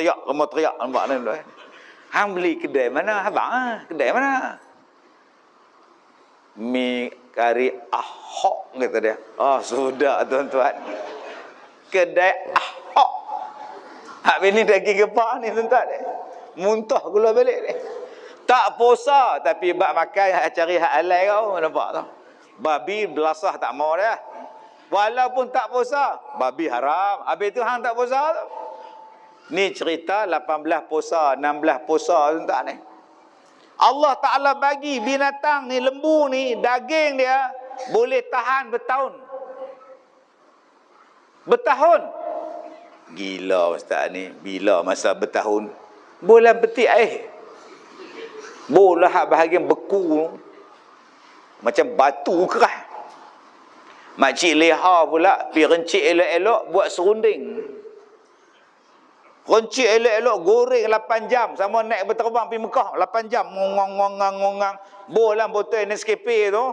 teriak. Nampak ni. Hang beli kedai mana? Abang, kedai mana? Mi kari Ahok, kata dia. Sudah tuan-tuan. Kedai Ahok. Hak ni daging gepak ni tuan-tuan. Muntah gula balik ni. Tak puasa tapi bak makan cari hak halal kau, nampak tak? Babi belasah tak mau dah. Walaupun tak puasa, babi haram. Habis tu hang tak puasa tu. Ni cerita 18 puasa, 16 puasa tuan-tuan ni. Allah Ta'ala bagi binatang ni, lembu ni, daging dia boleh tahan bertahun. Bertahun. Gila ustaz ni. Bila masa bertahun? Bulan petik air. Bola hak bahagian beku. Macam batu keras. Makcik leha pula pergi rencik elok-elok buat serunding. Rencik elok-elok goreng 8 jam sama naik berterbang pergi Mekah 8 jam ngongang. Bolam botol Nescafe tu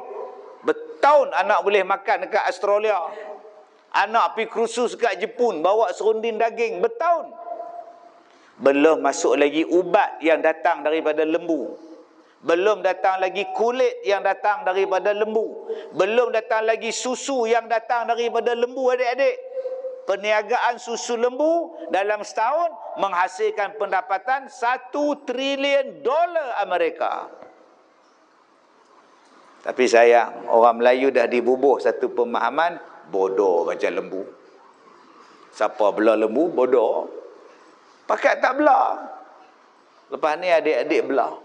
bertahun anak boleh makan dekat Australia. Anak pergi kursus kat Jepun, bawa serunding daging bertahun. Belum masuk lagi ubat yang datang daripada lembu. Belum datang lagi kulit yang datang daripada lembu. Belum datang lagi susu yang datang daripada lembu, adik-adik. Perniagaan susu lembu dalam setahun menghasilkan pendapatan $1 triliun Amerika. Tapi sayang, orang Melayu dah dibubuh satu pemahaman, bodoh macam lembu. Siapa belah lembu, bodoh. Pakat tak belah. Lepas ni adik-adik belah.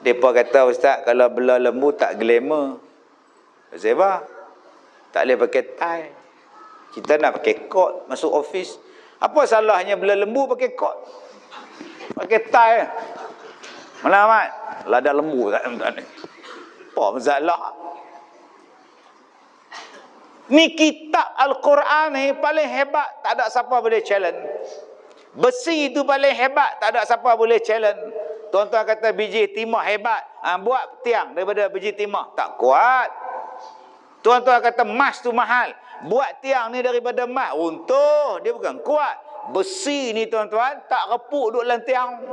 Mereka kata, Ustaz, kalau belah lembu tak glamour. Pasal apa? Tak boleh pakai tie. Kita nak pakai coat masuk office. Apa salahnya belah lembu pakai coat? Pakai tie. Mana amat? Lada lembu tak ni. Apa masalah? Ni kitab Al-Quran ni paling hebat, tak ada siapa boleh challenge. Besi itu paling hebat, tak ada siapa boleh challenge. Tuan-tuan kata biji timah hebat, buat tiang daripada biji timah, tak kuat. Tuan-tuan kata emas tu mahal, buat tiang ni daripada emas, runtuh, dia bukan kuat. Besi ni tuan-tuan tak repuk duduk dalam tiang.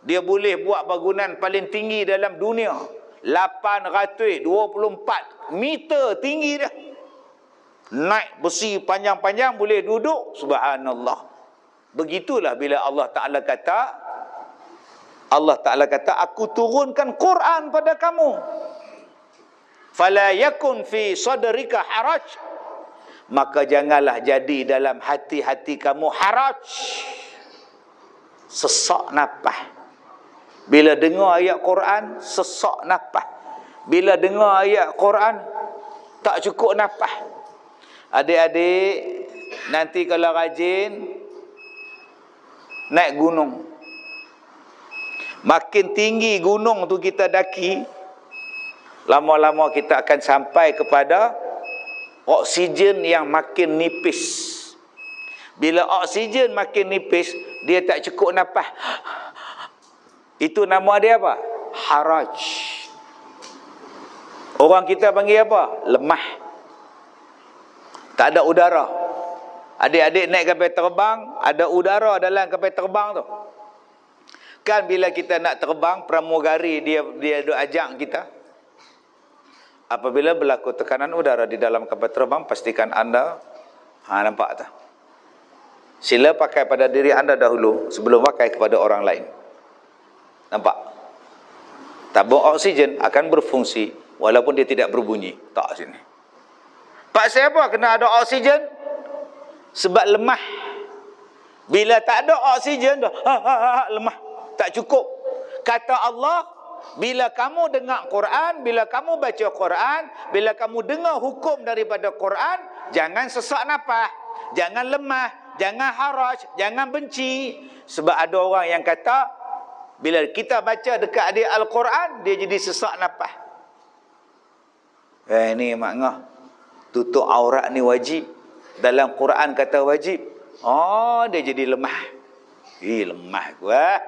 Dia boleh buat bangunan paling tinggi dalam dunia, 824 meter tinggi dia. Naik besi panjang-panjang boleh duduk, subhanallah. Begitulah bila Allah Ta'ala kata, aku turunkan Quran pada kamu. Fala yakun fi sadrika haraj. Maka janganlah jadi dalam hati-hati kamu haraj. Sesak nafas. Bila dengar ayat Quran, sesak nafas. Bila dengar ayat Quran, tak cukup nafas. Adik-adik, nanti kalau rajin naik gunung, makin tinggi gunung tu kita daki, lama-lama kita akan sampai kepada oksigen yang makin nipis. Bila oksigen makin nipis, dia tak cukup nafas. Itu nama dia apa? Haraj. Orang kita panggil apa? Lemah. Tak ada udara. Adik-adik naik kapal terbang, ada udara dalam kapal terbang tu. Kan bila kita nak terbang, pramugari dia ajak kita. Apabila berlaku tekanan udara di dalam kapal terbang, pastikan anda nampak tak? Sila pakai pada diri anda dahulu sebelum pakai kepada orang lain. Nampak? Tabung oksigen akan berfungsi walaupun dia tidak berbunyi. Tak sini. Pasal apa kena ada oksigen? Sebab lemah. Bila tak ada oksigen dah lemah, tak cukup. Kata Allah, bila kamu dengar Quran, bila kamu baca Quran, bila kamu dengar hukum daripada Quran, jangan sesak nafas, jangan lemah, jangan haraj, jangan benci. Sebab ada orang yang kata bila kita baca dekat dia Al-Quran, dia jadi sesak nafas. Ni maknanya tutup aurat ni wajib. Dalam Quran kata wajib. Dia jadi lemah. Lemah gua.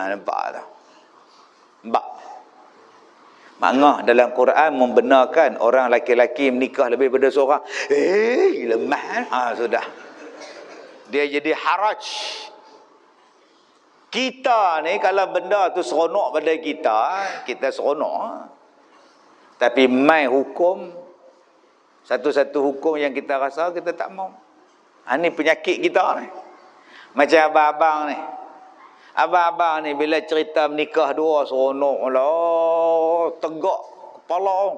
Nampak tak? Nampak? Maknanya dalam Quran membenarkan orang laki-laki menikah lebih daripada seorang. Lemah. Sudah. Dia jadi haraj. Kita ni kalau benda tu seronok pada kita, kita seronok. Tapi mai hukum, satu-satu hukum yang kita rasa kita tak mau. Ini penyakit kita ni. Macam abang-abang ni. Abang-abang ni bila cerita menikah dua seronok lah, tegak kepala.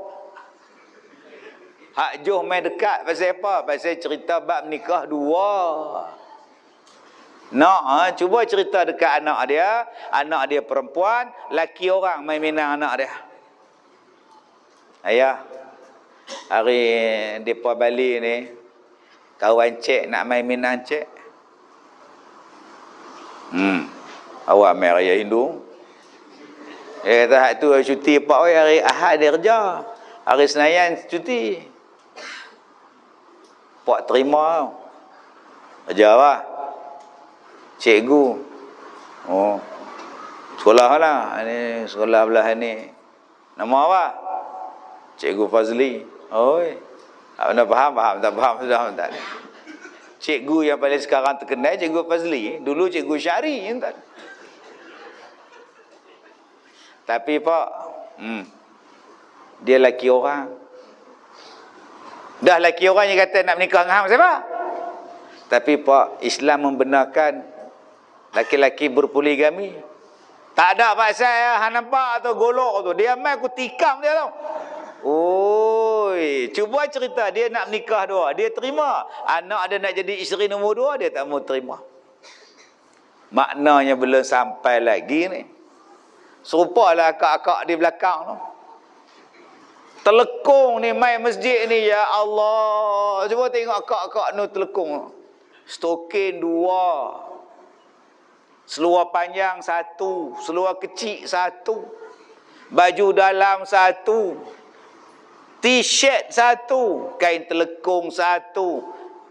Hak Joh main dekat pasal apa? Pasal cerita bab menikah dua. Cuba cerita dekat anak dia perempuan, laki orang main minang anak dia. Ayah, hari depa Bali ni, kawan cik nak main minang cik. Awak main raya Hindu. Dia kata hak tu cuti pak oi, hari Ahad dia kerja. Hari Senayan cuti. Pak terima. Kerja apa? Cikgu. Sekolah lah. Ini sekolah belah ni. Nama apa? Cikgu Fazli. Anda faham? Tak faham sudah tak? Cikgu yang paling sekarang terkenal Cikgu Fazli. Dulu Cikgu Syari tak? Tapi Pak, dia laki orang. Dah laki orang yang kata nak menikah dengan hang siapa? Tapi Pak, Islam membenarkan laki-laki berpoligami. Tak ada Pak saya, hang nampak tu golok tu. Dia mai aku tikam dia tau. Oi, cuba cerita dia nak menikah dua, dia terima. Anak dia nak jadi isteri nombor 2, dia tak mau terima. Maknanya belum sampai lagi ni. Serupalah akak-akak di belakang tu. Telekung ni mai masjid ni, ya Allah. Cuba tengok akak-akak ni telekung. Stokin 2. Seluar panjang 1, seluar kecil 1. Baju dalam 1. T-shirt 1, kain telekung 1,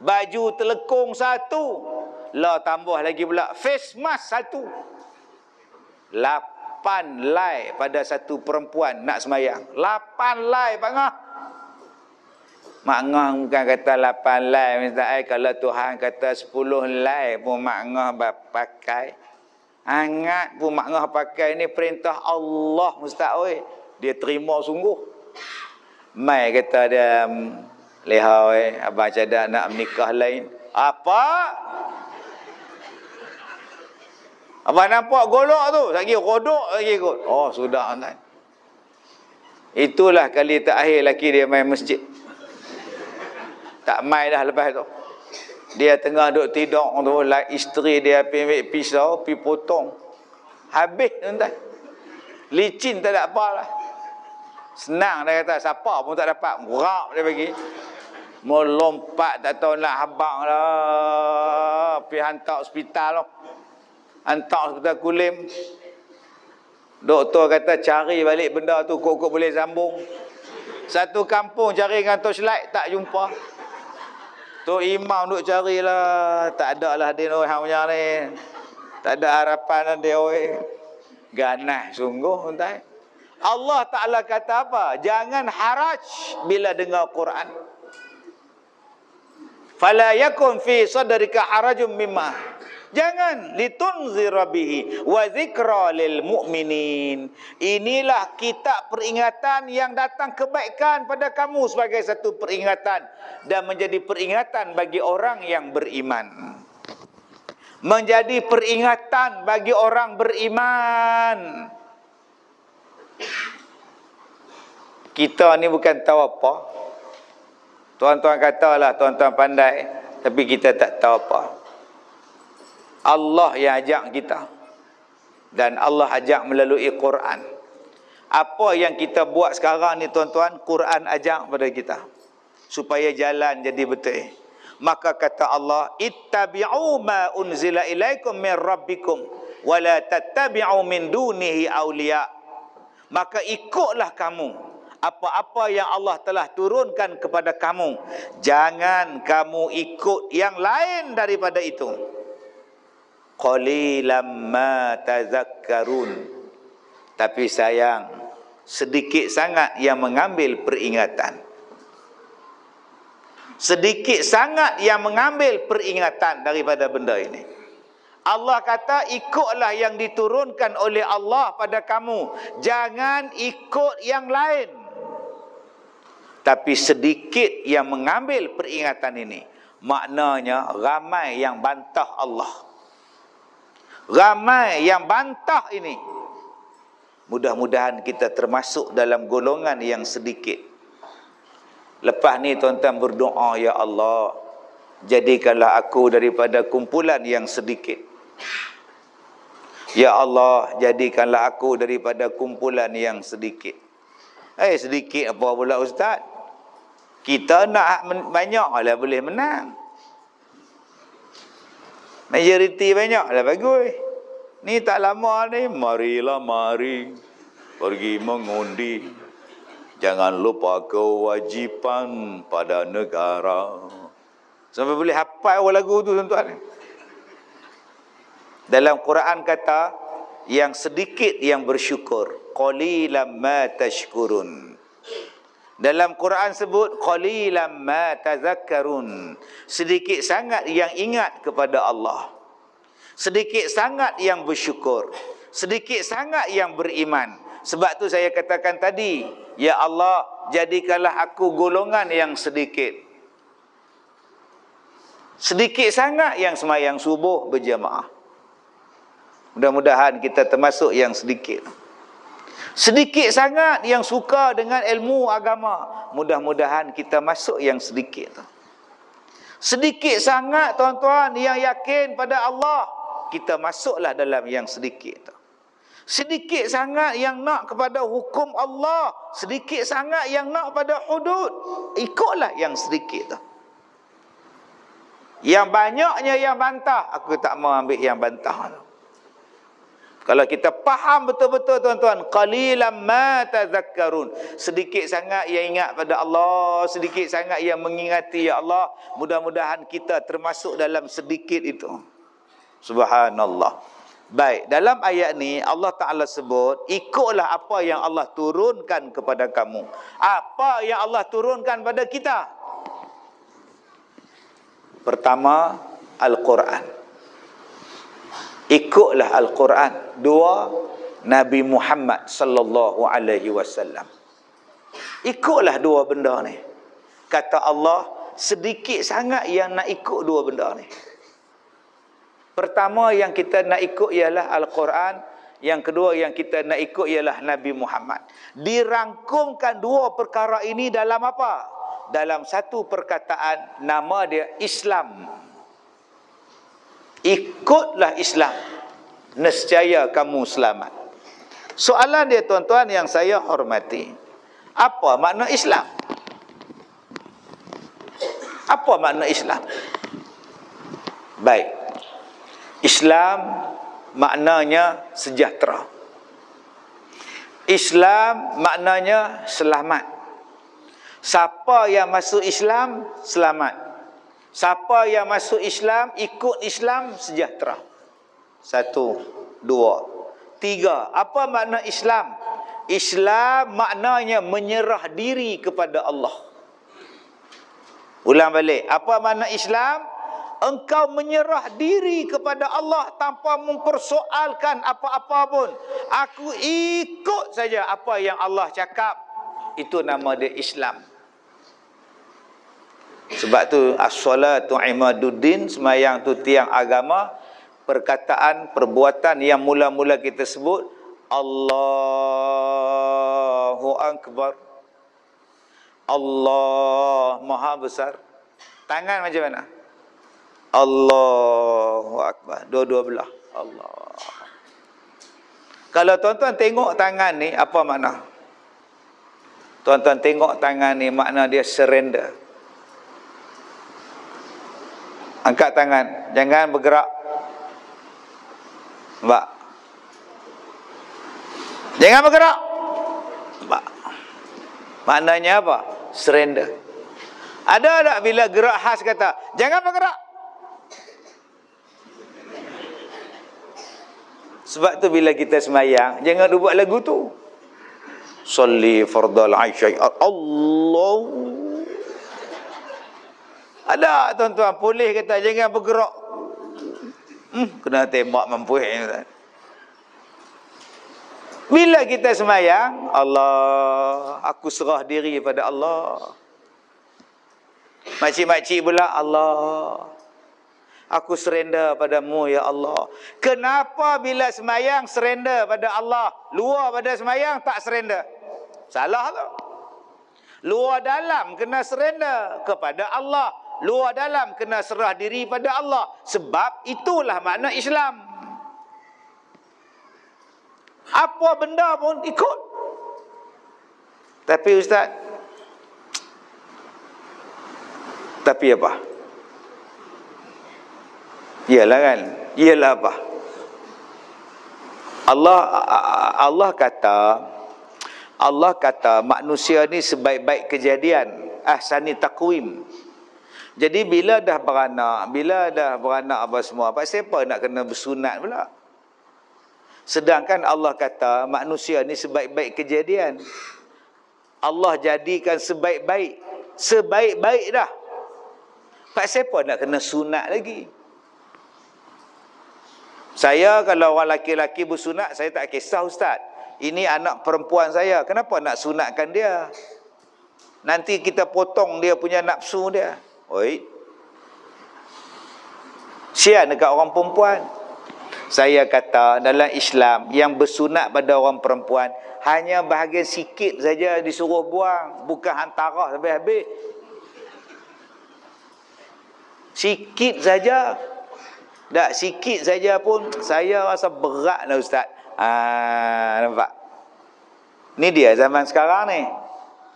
baju telekung 1, lah tambah lagi pula face mask 1. 8 lai pada satu perempuan nak semayang. 8 lai Pak Ngah. Mak Ngah bukan kata 8 lai Ustaz. Kalau Tuhan kata 10 lai pun Mak Ngah pakai. Hangat pun Mak Ngah pakai. Ini perintah Allah Ustaz. Dia terima sungguh. Mai kata dia, lehau abang cadak nak menikah lain. Apa? Abang nampak golok tu, lagi rodok lagi kot. Oh, sudah tuan. Itulah kali terakhir laki dia main masjid. Tak mai dah lepas tu. Dia tengah duk tidur tu, isteri dia pergi ambil pisau, pergi potong. Habis tuan. Licin tak ada apa lah. Senang dia kata, siapa pun tak dapat. Gerak dia bagi. Mau lompat tak tahu nak habang lah. Pergi hantar hospital lah. Hantar hospital Kulim. Doktor kata cari balik benda tu, kok boleh sambung. Satu kampung cari dengan torchlight tak jumpa. Tu imam duk carilah. Tak ada lah dia hang punya ni. Tak ada harapan dia ganas sungguh tuan. Allah Ta'ala kata apa? Jangan haraj bila dengar Quran. Fala yakun fi sadrika harajum mimma. Jangan, litunzira bihi wa zikra lil mu'minin. Inilah kitab peringatan yang datang kebaikan pada kamu sebagai satu peringatan dan menjadi peringatan bagi orang yang beriman. Menjadi peringatan bagi orang beriman. Kita ni bukan tahu apa. Tuan-tuan katalah tuan-tuan pandai, tapi kita tak tahu apa. Allah yang ajak kita. Dan Allah ajak melalui Quran. Apa yang kita buat sekarang ni tuan-tuan, Quran ajak pada kita. Supaya jalan jadi betul. Maka kata Allah, ittabi'u ma unzila ilaikum min rabbikum wa la tattabi'u min dunihi awliya. Maka ikutlah kamu apa-apa yang Allah telah turunkan kepada kamu. Jangan kamu ikut yang lain daripada itu. Qalilam ma tazakkarun. Tapi sayang, sedikit sangat yang mengambil peringatan. Sedikit sangat yang mengambil peringatan daripada benda ini. Allah kata ikutlah yang diturunkan oleh Allah pada kamu. Jangan ikut yang lain. Tapi sedikit yang mengambil peringatan ini. Maknanya ramai yang bantah Allah. Ramai yang bantah ini. Mudah-mudahan kita termasuk dalam golongan yang sedikit. Lepas ni tuan-tuan berdoa, ya Allah, jadikanlah aku daripada kumpulan yang sedikit. Ya Allah, jadikanlah aku daripada kumpulan yang sedikit. Sedikit apa pula Ustaz? Kita nak banyak lah boleh menang. Majoriti banyak lah bagus. Ni tak lama ni, marilah mari pergi mengundi. Jangan lupa kewajipan pada negara. Sampai boleh hafal lagu tu tuan-tuan. Dalam Quran kata, yang sedikit yang bersyukur. Qalilam ma tashkurun. Dalam Quran sebut qalilan ma tazakkarun. Sedikit sangat yang ingat kepada Allah. Sedikit sangat yang bersyukur. Sedikit sangat yang beriman. Sebab tu saya katakan tadi, ya Allah, jadikanlah aku golongan yang sedikit. Sedikit sangat yang sembahyang subuh berjamaah. Mudah-mudahan kita termasuk yang sedikit. Sedikit sangat yang suka dengan ilmu agama. Mudah-mudahan kita masuk yang sedikit. Sedikit sangat tuan-tuan yang yakin pada Allah. Kita masuklah dalam yang sedikit. Sedikit sangat yang nak kepada hukum Allah. Sedikit sangat yang nak pada hudud. Ikutlah yang sedikit. Yang banyaknya yang bantah, aku tak mau ambil yang bantah. Kalau kita faham betul-betul tuan-tuan, qalilan ma tazakkarun, sedikit sangat yang ingat pada Allah, sedikit sangat yang mengingati ya Allah, mudah-mudahan kita termasuk dalam sedikit itu. Subhanallah. Baik, dalam ayat ni Allah Ta'ala sebut, ikutlah apa yang Allah turunkan kepada kamu. Apa yang Allah turunkan pada kita? Pertama, Al-Quran. Ikutlah Al-Quran. Dua, Nabi Muhammad sallallahu alaihi wasallam. Ikutlah dua benda ni. Kata Allah, sedikit sangat yang nak ikut dua benda ni. Pertama yang kita nak ikut ialah Al-Quran. Yang kedua yang kita nak ikut ialah Nabi Muhammad. Dirangkumkan dua perkara ini dalam apa? Dalam satu perkataan, nama dia Islam. Ikutlah Islam, nescaya kamu selamat. Soalan dia tuan-tuan yang saya hormati, apa makna Islam? Apa makna Islam? Baik, Islam maknanya sejahtera. Islam maknanya selamat. Siapa yang masuk Islam, selamat. Siapa yang masuk Islam, ikut Islam, sejahtera. Satu, dua, tiga. Apa makna Islam? Islam maknanya menyerah diri kepada Allah. Ulang balik. Apa makna Islam? Engkau menyerah diri kepada Allah tanpa mempersoalkan apa-apa pun. Aku ikut saja apa yang Allah cakap. Itu nama dia Islam. Sebab tu as-salatu imaduddin, sembahyang tu tiang agama. Perkataan, perbuatan yang mula-mula kita sebut Allahu Akbar, Allah Maha Besar. Tangan macam mana? Allahu Akbar, dua-dua belah Allah. Kalau tuan-tuan tengok tangan ni, apa makna? Tuan-tuan tengok tangan ni, makna dia surrender. Angkat tangan, jangan bergerak. Nampak? Jangan bergerak. Nampak? Maknanya apa? Surrender. Ada tak bila gerak khas kata, jangan bergerak? Sebab tu bila kita sembahyang, jangan buat lagu tu. Salli fardal aisyah Allah. Ada tuan-tuan polis kata jangan bergerak. Kena tembak mampu. Bila kita sembahyang, Allah, aku serah diri pada Allah. Makcik-makcik pula, Allah, aku surrender padamu ya Allah. Kenapa bila sembahyang surrender pada Allah, luar pada sembahyang tak surrender? Salah tu. Luar dalam kena surrender kepada Allah. Luar dalam kena serah diri pada Allah. Sebab itulah makna Islam. Apa benda pun ikut. Tapi Ustaz, tapi apa? Iyalah kan? Iyalah apa? Allah kata manusia ni sebaik-baik kejadian, ahsani taqwim. Jadi bila dah beranak apa semua, apa siapa nak kena bersunat pula? Sedangkan Allah kata manusia ni sebaik-baik kejadian. Allah jadikan sebaik-baik. Sebaik-baik dah. Pak siapa nak kena sunat lagi? Saya kalau orang laki-laki bersunat, saya tak kisah ustaz. Ini anak perempuan saya, kenapa nak sunatkan dia? Nanti kita potong dia punya nafsu dia. Oi. Siap dekat orang perempuan. Saya kata dalam Islam yang bersunat pada orang perempuan hanya bahagian sikit saja disuruh buang, bukan hantarah sampai habis. Sikit saja. Tak sikit saja pun saya rasa berat lah ustaz. Nampak? Ni dia zaman sekarang ni.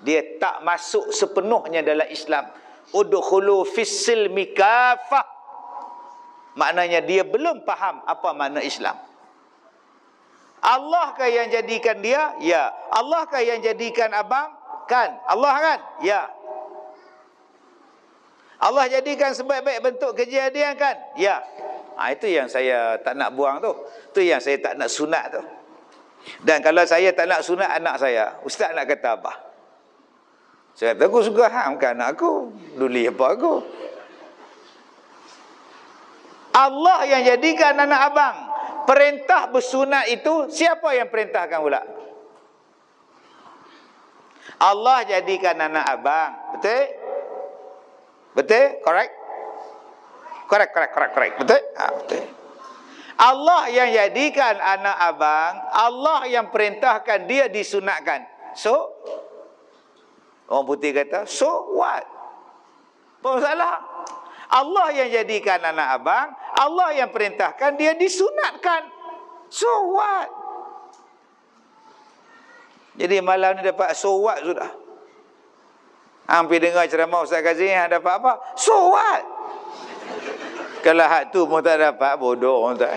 Dia tak masuk sepenuhnya dalam Islam. Udkhulu fis-silmi kafah. Maknanya dia belum faham apa makna Islam. Allah kah yang jadikan dia? Ya. Allah kah yang jadikan abang? Kan? Allah kan? Ya. Allah jadikan sebaik-baik bentuk kejadian kan? Ya. Itu yang saya tak nak buang tu. Itu yang saya tak nak sunat tu. Dan kalau saya tak nak sunat anak saya, ustaz nak kata apa? Saya kata, aku suka hamkan anak aku. Duli apa aku? Allah yang jadikan anak abang. Perintah bersunat itu, siapa yang perintahkan pula? Allah jadikan anak abang. Betul? Betul? Correct? Correct. Betul? Betul. Allah yang jadikan anak abang, Allah yang perintahkan dia disunatkan. So, orang putih kata, so what? Apa masalah? Allah yang jadikan anak abang, Allah yang perintahkan dia disunatkan. So what? Jadi malam ni dapat so what sudah. Hampir dengar ceramah Ustaz Kazim dapat apa? So what? Kalau hak tu pun tak dapat, bodoh orang tak.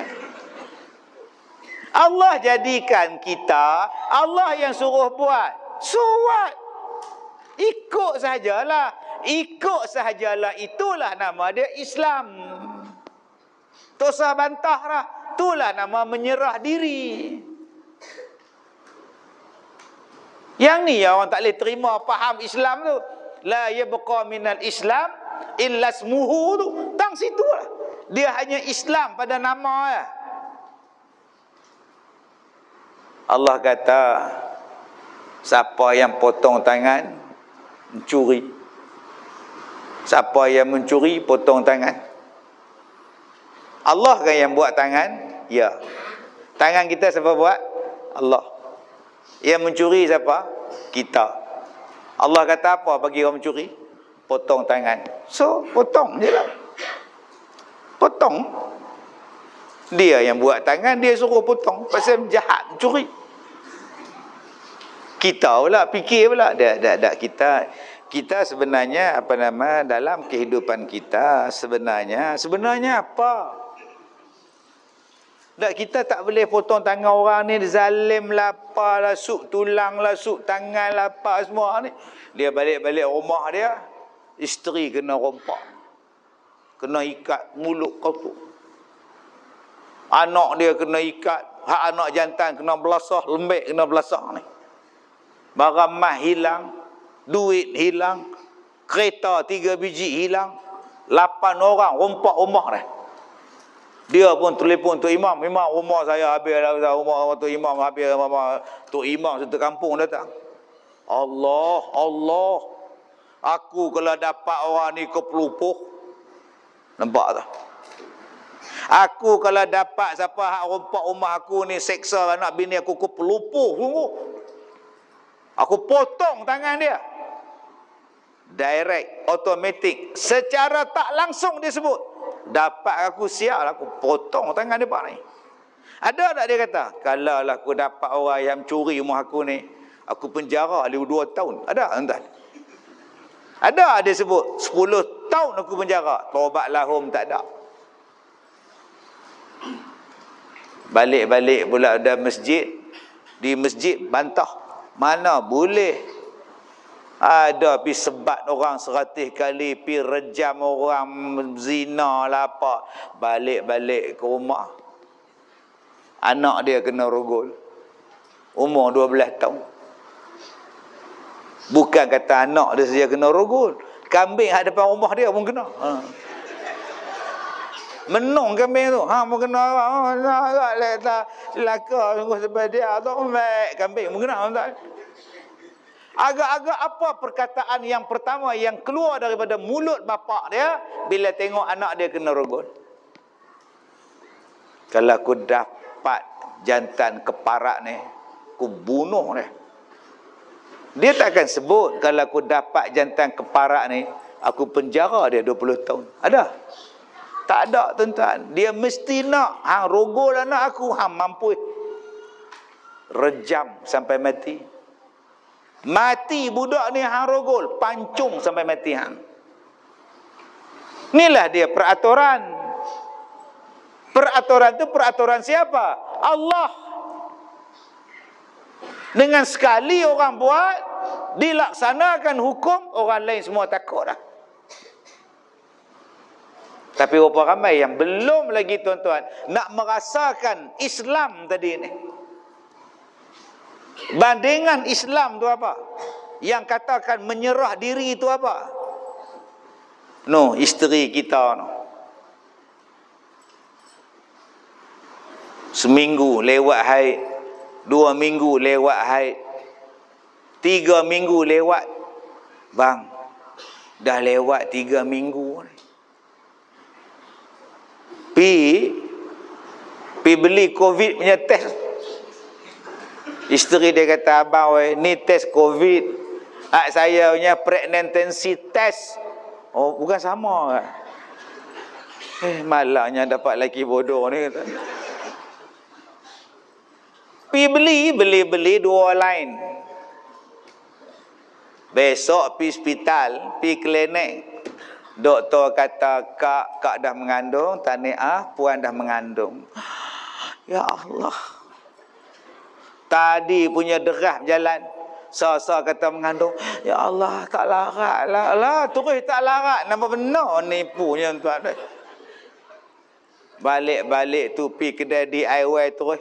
Allah jadikan kita, Allah yang suruh buat. So what? Ikut sajalah. Ikut sahajalah, itulah nama dia Islam. Tak usah bantah lah. Itulah nama menyerah diri. Yang ni orang tak boleh terima faham Islam tu. La yabqa minal Islam illa ismuhu tu. Tang situ lah. Dia hanya Islam pada nama lah. Allah kata, siapa yang potong tangan, mencuri. Siapa yang mencuri, potong tangan. Allah kan yang buat tangan? Ya. Tangan kita siapa buat? Allah. Yang mencuri siapa? Kita. Allah kata apa bagi orang mencuri? Potong tangan. So, potong je lah. Potong. Dia yang buat tangan, dia suruh potong. Pasal jahat mencuri. Kita pula, fikir pula. Tak, kita sebenarnya dalam kehidupan kita sebenarnya apa? Tak, kita tak boleh potong tangan orang ni, zalim lah, apa lah, suk tulang lah, suk tangan lah, apa semua ni. Dia balik-balik rumah dia, isteri kena rompak, kena ikat mulut kotor. Anak dia kena ikat, hak anak jantan kena belasah, lembek kena belasah ni. Barang mah hilang, duit hilang, kereta 3 biji hilang, 8 orang rompak rumah dah. Dia pun telefon Tok Imam, Imam rumah saya habis dah, rumah Tok Imam habis, Tok Imam satu kampung datang. Allah, aku kalau dapat orang ni kepelupuh, nampak tak? Aku kalau dapat siapa hak rompak rumah aku ni, seksa anak bini aku kepelupuh sungguh. Aku potong tangan dia. Direct, automatic, secara tak langsung dia sebut. Dapat aku siap lah, aku potong tangan dia ni. Ada tak dia kata, kalau lah aku dapat orang yang curi rumah aku ni, aku penjara 2 tahun. Ada entah. Ada dia sebut 10 tahun aku penjara. Taubat lahum tak ada. Balik-balik pula ada masjid. Di masjid bantah. Mana boleh. Ada pi sebat orang 100 kali, pi rejam orang, zina lah apa. Balik-balik ke rumah, anak dia kena rogol. Umur 12 tahun. Bukan kata anak dia saja kena rogol. Kambing hak depan rumah dia pun kena. Menung kambing tu. Pun kena. Celaka sungguh sebab dia. Kambing pun kena. Agak-agak apa perkataan yang pertama yang keluar daripada mulut bapak dia bila tengok anak dia kena rogol? Kalau aku dapat jantan keparak ni, aku bunuh dia. Dia tak akan sebut kalau aku dapat jantan keparak ni, aku penjara dia 20 tahun. Ada? Tak ada, tuan-tuan. Dia mesti nak rogol anak aku, mampu rejam sampai mati. Mati budak ni rogol, pancung sampai mati Inilah dia peraturan. Peraturan itu peraturan siapa? Allah. Dengan sekali orang buat, dilaksanakan hukum, orang lain semua takut dah. Tapi berapa ramai yang belum lagi, tuan-tuan, nak merasakan Islam tadi ni. Bandingan Islam tu apa? Yang katakan menyerah diri itu apa? Isteri kita seminggu lewat haid, 2 minggu lewat haid, 3 minggu lewat. Bang, dah lewat 3 minggu. Pi beli COVID punya test. Isteri dia kata, abang ni test COVID. Saya punya pregnancy test. Oh, bukan sama. Malangnya dapat lelaki bodoh ni. Beli 2 lain. Besok pergi hospital, pergi klinik. Doktor kata, kak dah mengandung, tahniah, puan dah mengandung. Ya Allah. Tadi punya derah berjalan. Sa kata mengandung. Ya Allah, tak larat lah. Terus tak larat. Nampak benar nipunya, tuan. Balik-balik tu pergi kedai DIY terus.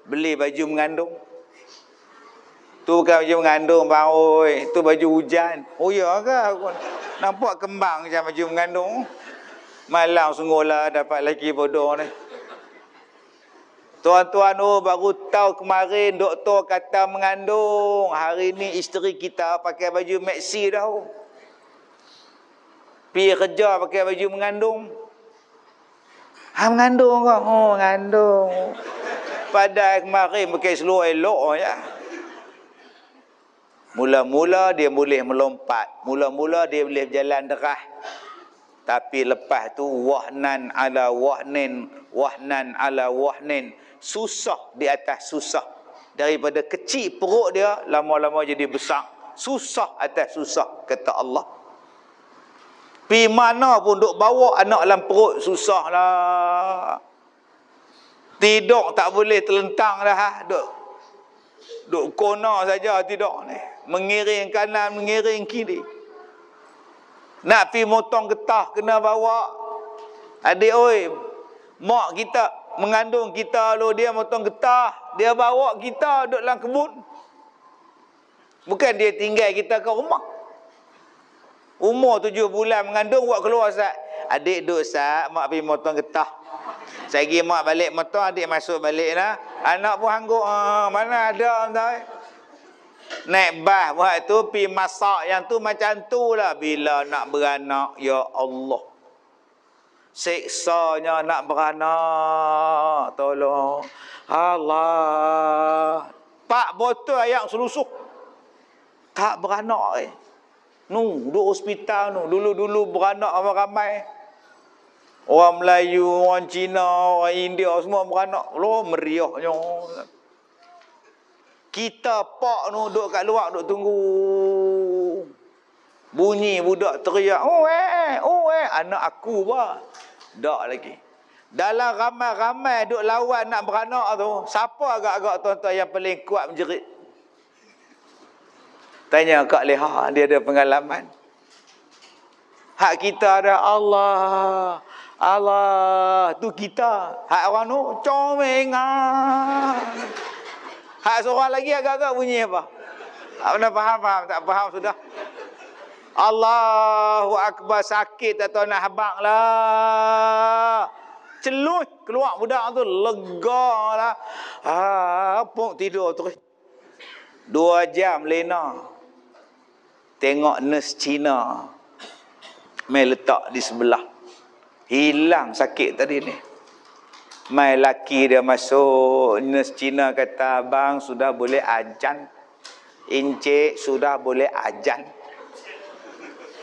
Beli baju mengandung. Tu bukan baju mengandung, bang. Tu baju hujan. Oh ya ke? Nampak kembang macam baju mengandung. Malang sungguhlah dapat lelaki bodoh ni. Tuan-tuan, baru tahu kemarin doktor kata mengandung. Hari ni isteri kita pakai baju maxi dah. Pergi kerja pakai baju mengandung. Mengandung ke? Mengandung. Padahal kemarin pakai seluar elok ya. Mula-mula dia boleh melompat. Mula-mula dia boleh berjalan derah. Tapi lepas tu wahnan ala wahnin. Wahnan ala wahnin. Susah di atas susah. Daripada kecil perut dia, lama-lama jadi besar. Susah atas susah, kata Allah. Pi mana pun duk bawa anak dalam perut, susah lah. Tidur tak boleh terlentang dah. Duk kona saja tidur ni. Mengiring kanan, mengiring kiri. Nak pi motong getah, kena bawa. Adik oi, mak kita mengandung kita lo, dia motong getah, dia bawa kita duduk dalam kebun. Bukan dia tinggal kita ke rumah. Umur 7 bulan mengandung, buat keluar Ustaz. Adik duduk Ustaz, mak pergi motong getah. Saya pergi mak balik motong, adik masuk balik lah. Anak pun hangguk, mana ada Ustaz. Naik bas buat tu, pergi masak yang tu macam tu lah. Bila nak beranak, ya Allah. Seksanya nak beranak. Tolong. Allah. 4 botol air selusuk. Tak beranak duduk hospital Dulu-dulu beranak ramai-ramai. Orang Melayu, orang Cina, orang India semua beranak. Meriahnya. Kita pak duduk kat luar, duduk tunggu. Bunyi budak teriak, anak aku bah. Tak lagi. Dalam ramai-ramai duk lawan nak beranak tu, siapa agak-agak tuan-tuan yang paling kuat menjerit? Tanya Kak Leha, dia ada pengalaman. Hak kita ada Allah. Allah tu kita. Hak orang tu comeng. Hak seorang lagi agak-agak bunyi apa? Anda faham? Tak faham sudah. Allahu Akbar, sakit tak tahu nak habaq lah. Celuh keluar budak tu, lega lah. Pun tidur terus. 2 jam lena. Tengok nurse Cina mai letak di sebelah. Hilang sakit tadi ni. Mai laki dia masuk, nurse Cina kata, "Abang sudah boleh ajan. Encik sudah boleh ajan."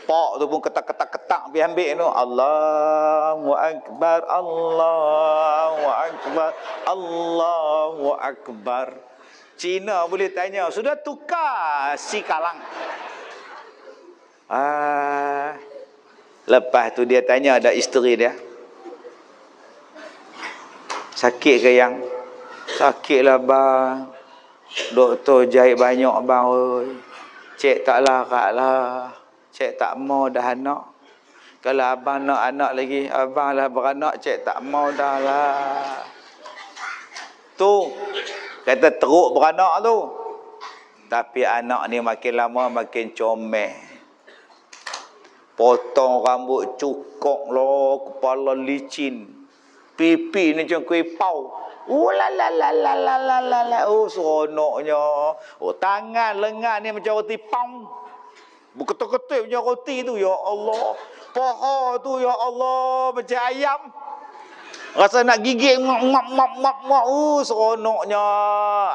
Pak tu pun ketak-ketak-ketak pergi ambil tu. Allahu Akbar, Allahu Akbar, Allahu Akbar. Cina boleh tanya, sudah tukar si kalang. Lepas tu dia tanya ada isteri dia. Sakit ke yang? Sakitlah bang. Doktor jahit banyak bang oi. Cik tak larat lah. Cik tak mau dah anak. Kalau abang nak anak lagi, abang lah beranak, cik tak mau dah lah. Tu kata teruk beranak tu. Tapi anak ni makin lama makin comel. Potong rambut cukok lah, kepala licin. Pipi ni macam kuih pau. Oh seronoknya. Oh tangan lengan ni macam roti pau. Berketuk-ketuk macam roti tu, ya Allah. Paha tu, ya Allah, macam ayam. Rasa nak gigit, ngap. Seronoknya.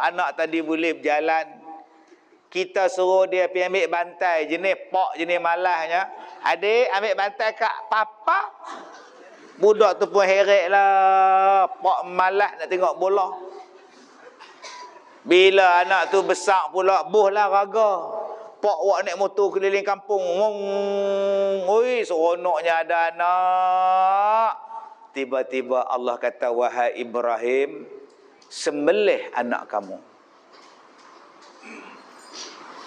Anak tadi boleh berjalan. Kita suruh dia pergi ambil bantai, jenis pak, jenis malasnya. Adik, ambil bantai kat papa. Budak tu pun heret lah. Pak malas nak tengok bola. Bila anak tu besar pula, boh lah raga. Pak wak naik motor keliling kampung. Oi, seronoknya ada anak. Tiba-tiba Allah kata, wahai Ibrahim, sembelih anak kamu.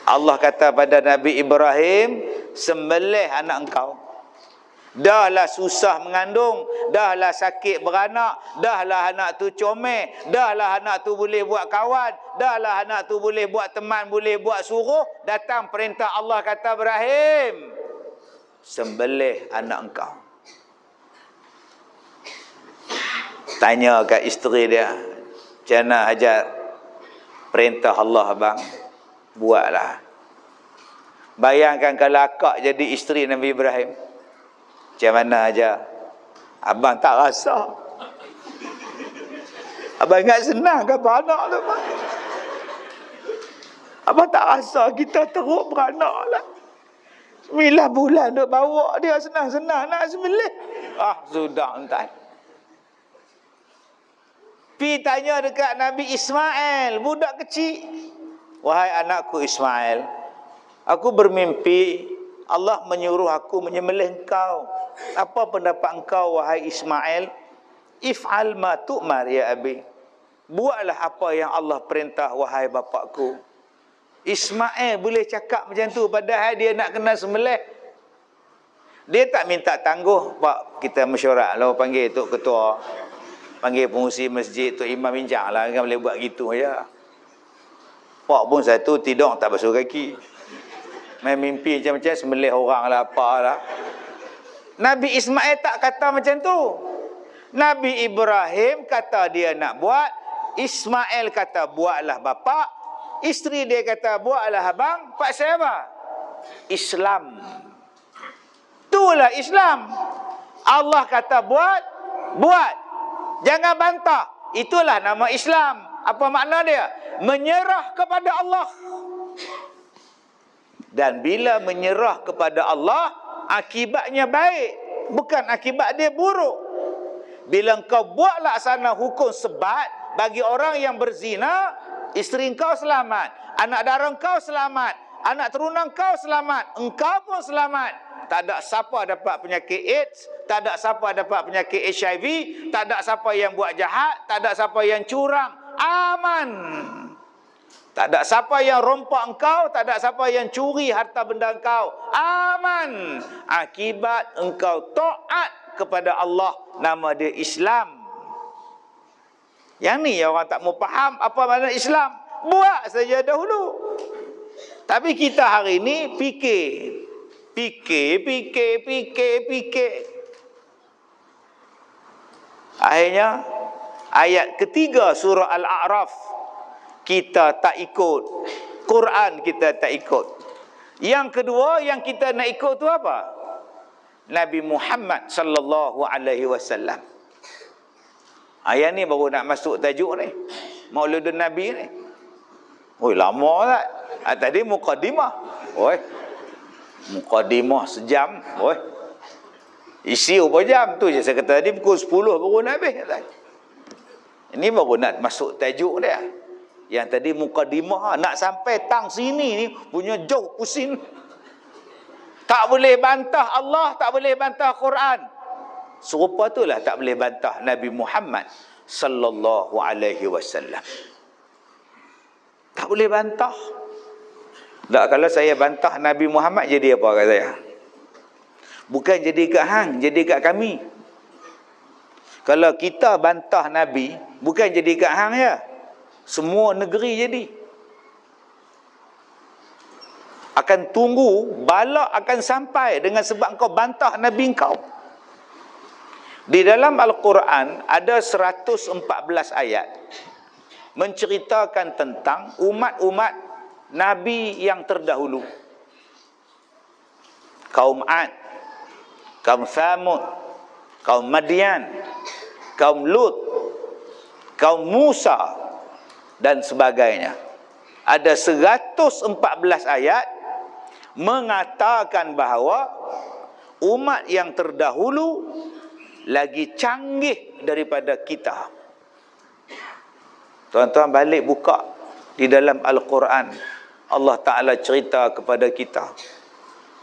Allah kata pada Nabi Ibrahim, sembelih anak engkau. Dahlah susah mengandung, dahlah sakit beranak, dahlah anak tu comel, dahlah anak tu boleh buat kawan, dahlah anak tu boleh buat teman, boleh buat suruh. Datang perintah Allah kata, Ibrahim, sembelih anak engkau. Tanya kat isteri dia, macam mana Hajar? Perintah Allah bang, buatlah. Bayangkan kalau akak jadi isteri Nabi Ibrahim, macam mana aja? Abang tak rasa. Abang ingat senang ke beranak tu bang? Abang tak rasa kita teruk beranak lah. 9 bulan duk bawa dia senang-senang nak sembelih. Sudah entar. Pi tanya dekat Nabi Ismail, budak kecil. Wahai anakku Ismail, aku bermimpi Allah menyuruh aku menyembelih engkau. Apa pendapat engkau wahai Ismail? If'al ma tu'mar ya abi. Buatlah apa yang Allah perintah wahai bapakku. Ismail boleh cakap macam tu padahal dia nak kena sembelih. Dia tak minta tangguh, Pak, kita mesyuarat lah, panggil Tok Ketua, panggil pengurusi masjid, Tok Imam bincang lah, kan boleh buat gitu aja. Pak pun satu tidur tak basuh kaki. Main mimpi macam-macam, sembelih orang lah, apa lah. Nabi Ismail tak kata macam tu. Nabi Ibrahim kata dia nak buat. Ismail kata buatlah bapak. Isteri dia kata buatlah abang. Pak saya apa? Islam. Itulah Islam. Allah kata buat, buat. Jangan bantah. Itulah nama Islam. Apa makna dia? Menyerah kepada Allah. Dan bila menyerah kepada Allah, akibatnya baik, bukan akibat dia buruk. Bila engkau buat laksana hukum sebat bagi orang yang berzina, isteri engkau selamat, anak dara engkau selamat, anak teruna engkau selamat, engkau pun selamat. Tak ada siapa dapat penyakit AIDS, tak ada siapa dapat penyakit HIV, tak ada siapa yang buat jahat, tak ada siapa yang curang. Aman. Tak ada siapa yang rompak engkau, tak ada siapa yang curi harta benda engkau. Aman. Akibat engkau taat kepada Allah, nama dia Islam. Yang ni orang tak mau faham apa makna Islam. Buat saja dahulu. Tapi kita hari ini fikir. Akhirnya ayat ketiga surah Al-A'raf kita tak ikut, Quran kita tak ikut. Yang kedua yang kita nak ikut tu apa? Nabi Muhammad sallallahu alaihi wasallam. Ayat ni baru nak masuk tajuk ni, Mauludun Nabi ni. Oi, lama tak? Tadi mukadimah. Oi, mukadimah sejam. Oi, isi berapa jam tu je. Saya kata tadi pukul 10 baru nak habis. Ini baru nak masuk tajuk dia. Yang tadi mukadimah, nak sampai tang sini ni punya jauh pusing. Tak boleh bantah Allah, tak boleh bantah Quran. Serupa itulah tak boleh bantah Nabi Muhammad sallallahu alaihi wasallam. Tak boleh bantah. Tak, kalau saya bantah Nabi Muhammad jadi apa kat saya? Bukan jadi kat hang, jadi kat kami. Kalau kita bantah Nabi, bukan jadi kat hang ya. Semua negeri jadi. Akan tunggu, bala akan sampai dengan sebab engkau bantah Nabi engkau. Di dalam Al-Quran ada 114 ayat menceritakan tentang umat-umat Nabi yang terdahulu. Kaum Ad, kaum Thamud, kaum Madian, kaum Lut, kaum Musa dan sebagainya. Ada 114 ayat mengatakan bahawa umat yang terdahulu lagi canggih daripada kita. Tuan-tuan balik buka di dalam Al-Quran, Allah Ta'ala cerita kepada kita.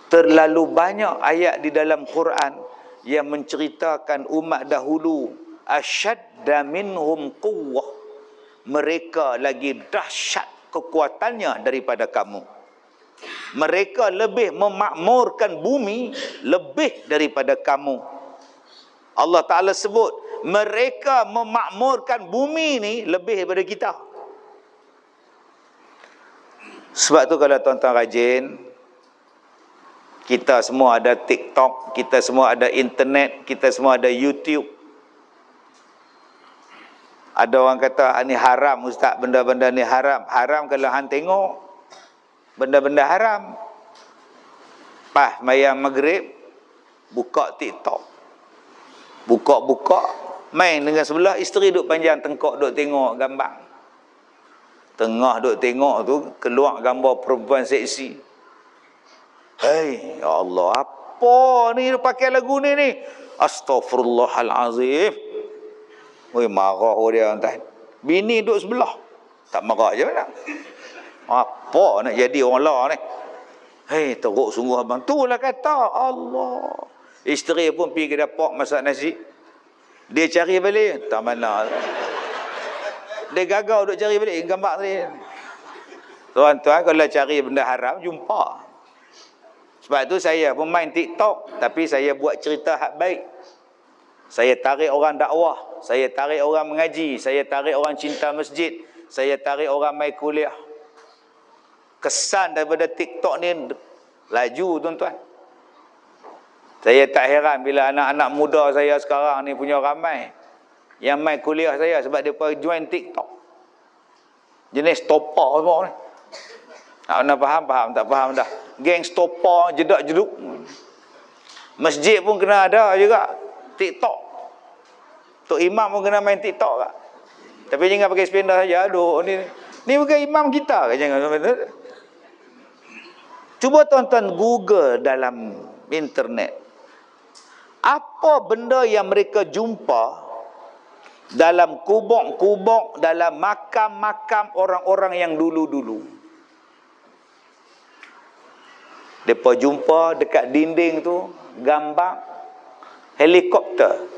Terlalu banyak ayat di dalam Quran yang menceritakan umat dahulu asyadda minhum quwwah, mereka lagi dahsyat kekuatannya daripada kamu. Mereka lebih memakmurkan bumi lebih daripada kamu. Allah Ta'ala sebut mereka memakmurkan bumi ni lebih daripada kita. Sebab tu kalau tuan-tuan rajin, kita semua ada TikTok, kita semua ada internet, kita semua ada YouTube. Ada orang kata ni haram ustaz, benda-benda ni haram. Haram kalau hang tengok benda-benda haram. Pas mayang maghrib buka TikTok, buka main dengan sebelah isteri duk panjang tengkok duk tengok gambar. Tengah duk tengok tu keluar gambar perempuan seksi. Hei, ya Allah, apa ni pakai lagu ni? Astaghfirullahalazim. Oi, marah dia tuan. Bini duk sebelah. Tak marah je mana. Apa nak jadi orang lah ni? Hei, teruk sungguh abang. Itulah kata Allah. Isteri pun pergi ke dapur masak nasi. Dia cari balik, tak mana. Dia gagal duk cari balik gambar tadi. Tuan-tuan kalau cari benda haram jumpa. Sebab tu saya pun main TikTok, tapi saya buat cerita hak baik. Saya tarik orang dakwah, saya tarik orang mengaji, saya tarik orang cinta masjid, saya tarik orang mai kuliah. Kesan daripada TikTok ni laju tuan-tuan. Saya tak heran bila anak-anak muda saya sekarang ni punya ramai yang mai kuliah saya sebab dia join TikTok. Jenis stopper semua ni. Tak faham, tak faham dah. Geng stopper, jedak-jeduk. Masjid pun kena ada juga TikTok. Tok imam pun kena main TikTok tak? Tapi jangan pakai sepeda saja. Aduh, ni bukan imam kita ke? Jangan. Cuba tuan-tuan Google dalam internet. Apa benda yang mereka jumpa dalam kubur-kubur, dalam makam-makam orang-orang yang dulu-dulu. Mereka jumpa dekat dinding tu gambar helikopter,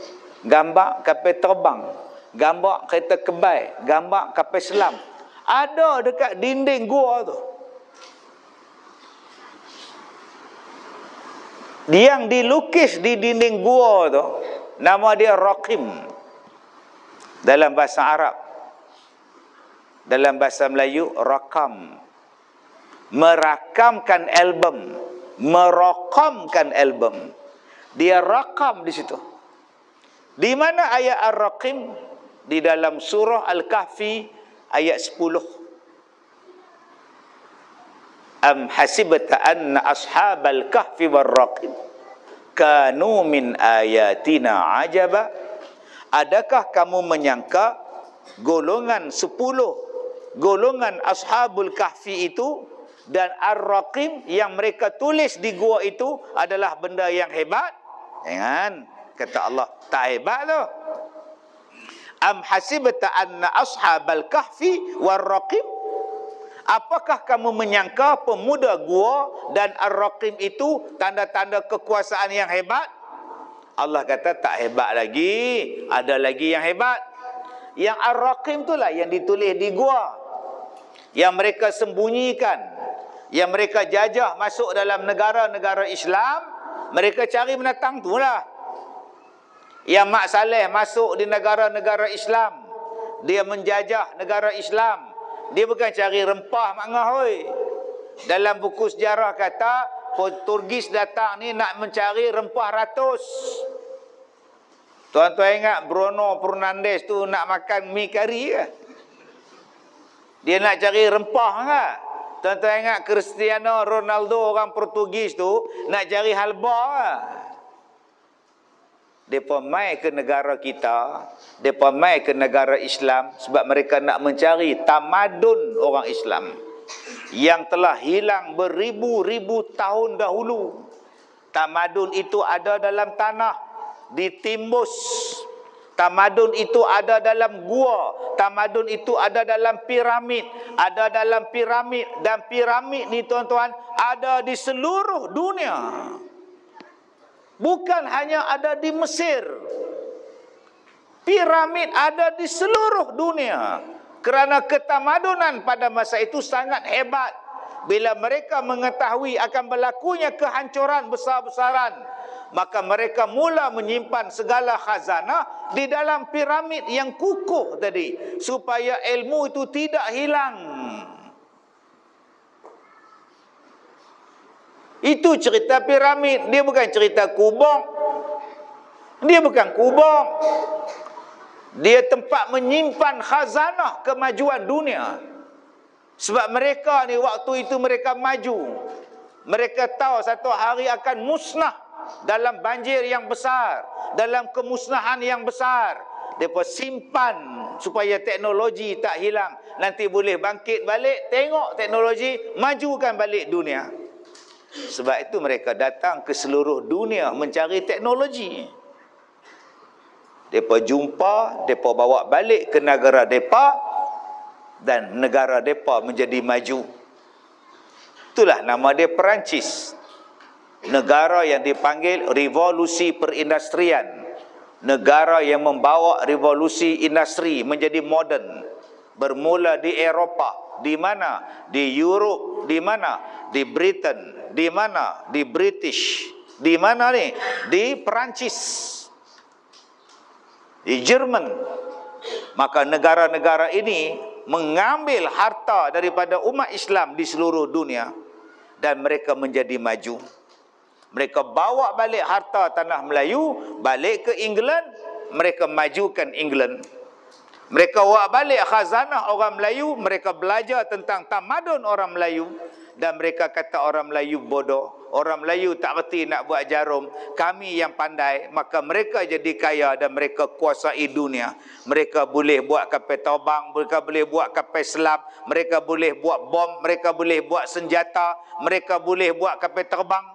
gambar kapal terbang, gambar kereta kebai, gambar kapal selam. Ada dekat dinding gua tu. Yang dilukis di dinding gua tu nama dia Raqim dalam bahasa Arab. Dalam bahasa Melayu Raqam. merakamkan album, merokamkan album. Dia rakam di situ. Di mana ayat Ar-Raqim? Di dalam surah Al-Kahfi ayat 10. Am hasibta anna ashabal kahfi war-raqim kanu min ayatina ajaba. Adakah kamu menyangka golongan 10, golongan ashabul kahfi itu dan Ar-Raqim yang mereka tulis di gua itu adalah benda yang hebat? Jangan, kata Allah, tak hebat tu. Am hasibta anna ashabal kahfi war-raqim, apakah kamu menyangka pemuda gua dan Ar-Raqim itu tanda-tanda kekuasaan yang hebat? Allah kata tak hebat lagi, ada lagi yang hebat. Yang Ar-Raqim itulah yang ditulis di gua, yang mereka sembunyikan, yang mereka jajah masuk dalam negara-negara Islam, mereka cari binatang itulah. Yang Mak Saleh masuk di negara-negara Islam, dia menjajah negara Islam. Dia bukan cari rempah mak ngah hoi. Dalam buku sejarah kata Portugis datang ni nak mencari rempah ratus. Tuan-tuan ingat Bruno Fernandes tu nak makan mi kari ke? Dia nak cari rempah ke? Tuan-tuan ingat Cristiano Ronaldo orang Portugis tu nak cari halba ke? Mereka mai ke negara kita, mereka mai ke negara Islam sebab mereka nak mencari tamadun orang Islam yang telah hilang beribu-ribu tahun dahulu. Tamadun itu ada dalam tanah, ditimbus. Tamadun itu ada dalam gua, tamadun itu ada dalam piramid, ada dalam piramid, dan piramid ni tuan-tuan ada di seluruh dunia. Bukan hanya ada di Mesir. Piramid ada di seluruh dunia. Kerana ketamadunan pada masa itu sangat hebat. Bila mereka mengetahui akan berlakunya kehancuran besar-besaran, maka mereka mula menyimpan segala khazanah di dalam piramid yang kukuh tadi, supaya ilmu itu tidak hilang. Itu cerita piramid. Dia bukan cerita kubur. Dia bukan kubur. Dia tempat menyimpan khazanah kemajuan dunia. Sebab mereka ni waktu itu mereka maju. Mereka tahu satu hari akan musnah dalam banjir yang besar, dalam kemusnahan yang besar. Mereka simpan supaya teknologi tak hilang. Nanti boleh bangkit balik, tengok teknologi, majukan balik dunia. Sebab itu mereka datang ke seluruh dunia mencari teknologi. Mereka jumpa, mereka bawa balik ke negara mereka, dan negara mereka menjadi maju. Itulah nama dia Perancis. Negara yang dipanggil revolusi perindustrian. Negara yang membawa revolusi industri menjadi moden. Bermula di Eropah. Di mana? Di Europe. Di mana? Di Britain. Di mana? Di British. Di mana ni? Di Perancis. Di Jerman. Maka negara-negara ini mengambil harta daripada umat Islam di seluruh dunia dan mereka menjadi maju. Mereka bawa balik harta tanah Melayu balik ke England, mereka majukan England. Mereka bawa balik khazanah orang Melayu, mereka belajar tentang tamadun orang Melayu. Dan mereka kata orang Melayu bodoh, orang Melayu tak reti nak buat jarum, kami yang pandai. Maka mereka jadi kaya dan mereka kuasai dunia. Mereka boleh buat kapal terbang, mereka boleh buat kapal selam, mereka boleh buat bom, mereka boleh buat senjata, mereka boleh buat kapal terbang.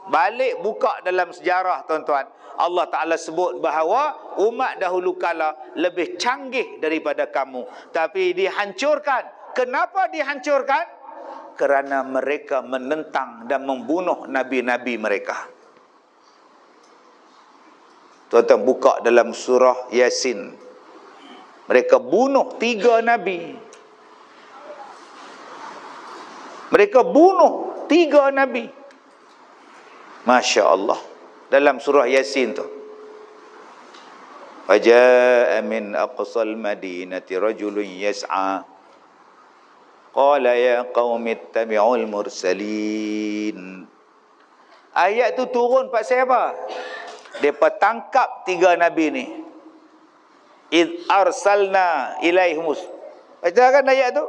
Balik buka dalam sejarah tuan-tuan, Allah Ta'ala sebut bahawa umat dahulu kala lebih canggih daripada kamu, tapi dihancurkan. Kenapa dihancurkan? Kerana mereka menentang dan membunuh nabi-nabi mereka. Tuan-tuan buka dalam surah Yasin. Mereka bunuh 3 nabi. Mereka bunuh 3 nabi. Masya Allah. Dalam surah Yasin tu. Faja'a min aqsal madinati rajulun yas'a Qala ya qaumi ittabi'ul mursalin. Ayat tu turun pasal apa? Depa tangkap 3 nabi ni. Id arsalna ilaihimus. Baca kan ayat tu?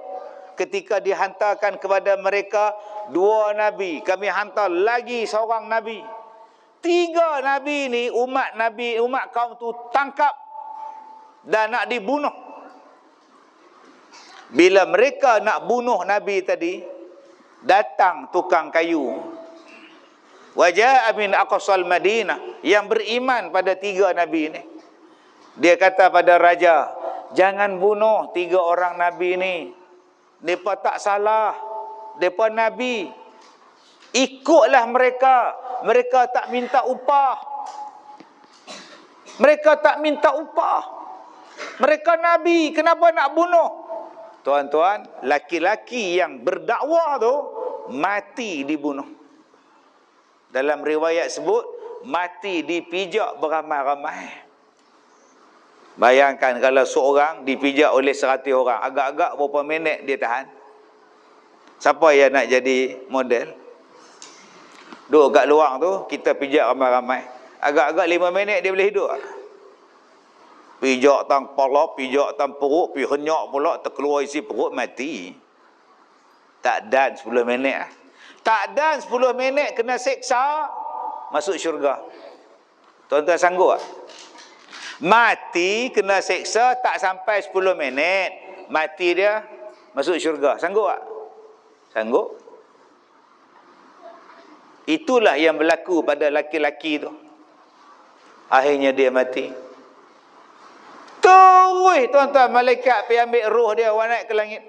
Ketika dihantarkan kepada mereka 2 nabi, kami hantar lagi seorang nabi. 3 nabi ni umat kaum tu tangkap dan nak dibunuh. Bila mereka nak bunuh nabi tadi, datang tukang kayu. Wajah min aqsal Madinah, yang beriman pada 3 nabi ni. Dia kata pada raja, jangan bunuh 3 orang nabi ni. Mereka tak salah. Mereka nabi. Ikutlah mereka. Mereka tak minta upah. Mereka tak minta upah. Mereka nabi. Kenapa nak bunuh? Tuan-tuan, laki-laki yang berdakwah tu mati dibunuh. Dalam riwayat sebut, mati dipijak beramai-ramai. Bayangkan kalau seorang dipijak oleh 100 orang, agak-agak berapa minit dia tahan? Siapa yang nak jadi model? Duduk kat luar tu, kita pijak ramai-ramai. Agak-agak 5 minit dia boleh hidup. Pijak tang kepala, pijak tang perut, pergi henyak pula, terkeluar isi perut, mati. Tak dan 10 minit. Tak dan 10 minit kena seksa, masuk syurga. Tuan-tuan sanggup tak? Mati kena seksa tak sampai 10 minit, mati dia masuk syurga. Sanggup tak? Sanggup. Itulah yang berlaku pada laki-laki tu. Akhirnya dia mati. Terus tuan-tuan, malaikat pergi ambil roh dia, naik ke langit.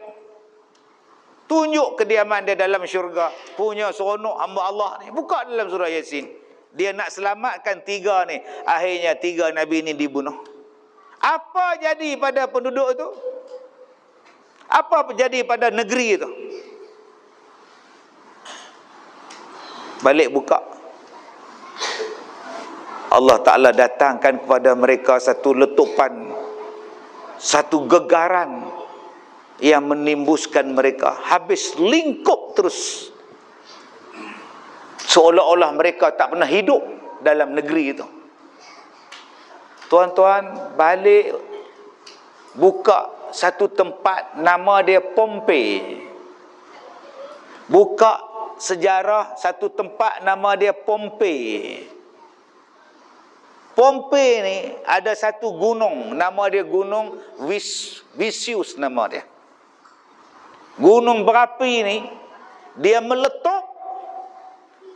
Tunjuk kediaman dia dalam syurga. Punya seronok hamba Allah ni. Buka dalam surah Yasin. Dia nak selamatkan 3 ni. Akhirnya 3 nabi ni dibunuh. Apa jadi pada penduduk itu? Apa jadi pada negeri itu? Balik buka. Allah Ta'ala datangkan kepada mereka satu letupan, satu gegaran yang menimbuskan mereka. Habis lingkup terus. Seolah-olah mereka tak pernah hidup dalam negeri itu. Tuan-tuan, balik buka satu tempat, nama dia Pompei. Buka sejarah satu tempat, nama dia Pompei. Pompei ni ada satu gunung, nama dia Gunung Vesuvius nama dia. Gunung berapi ni, dia meletup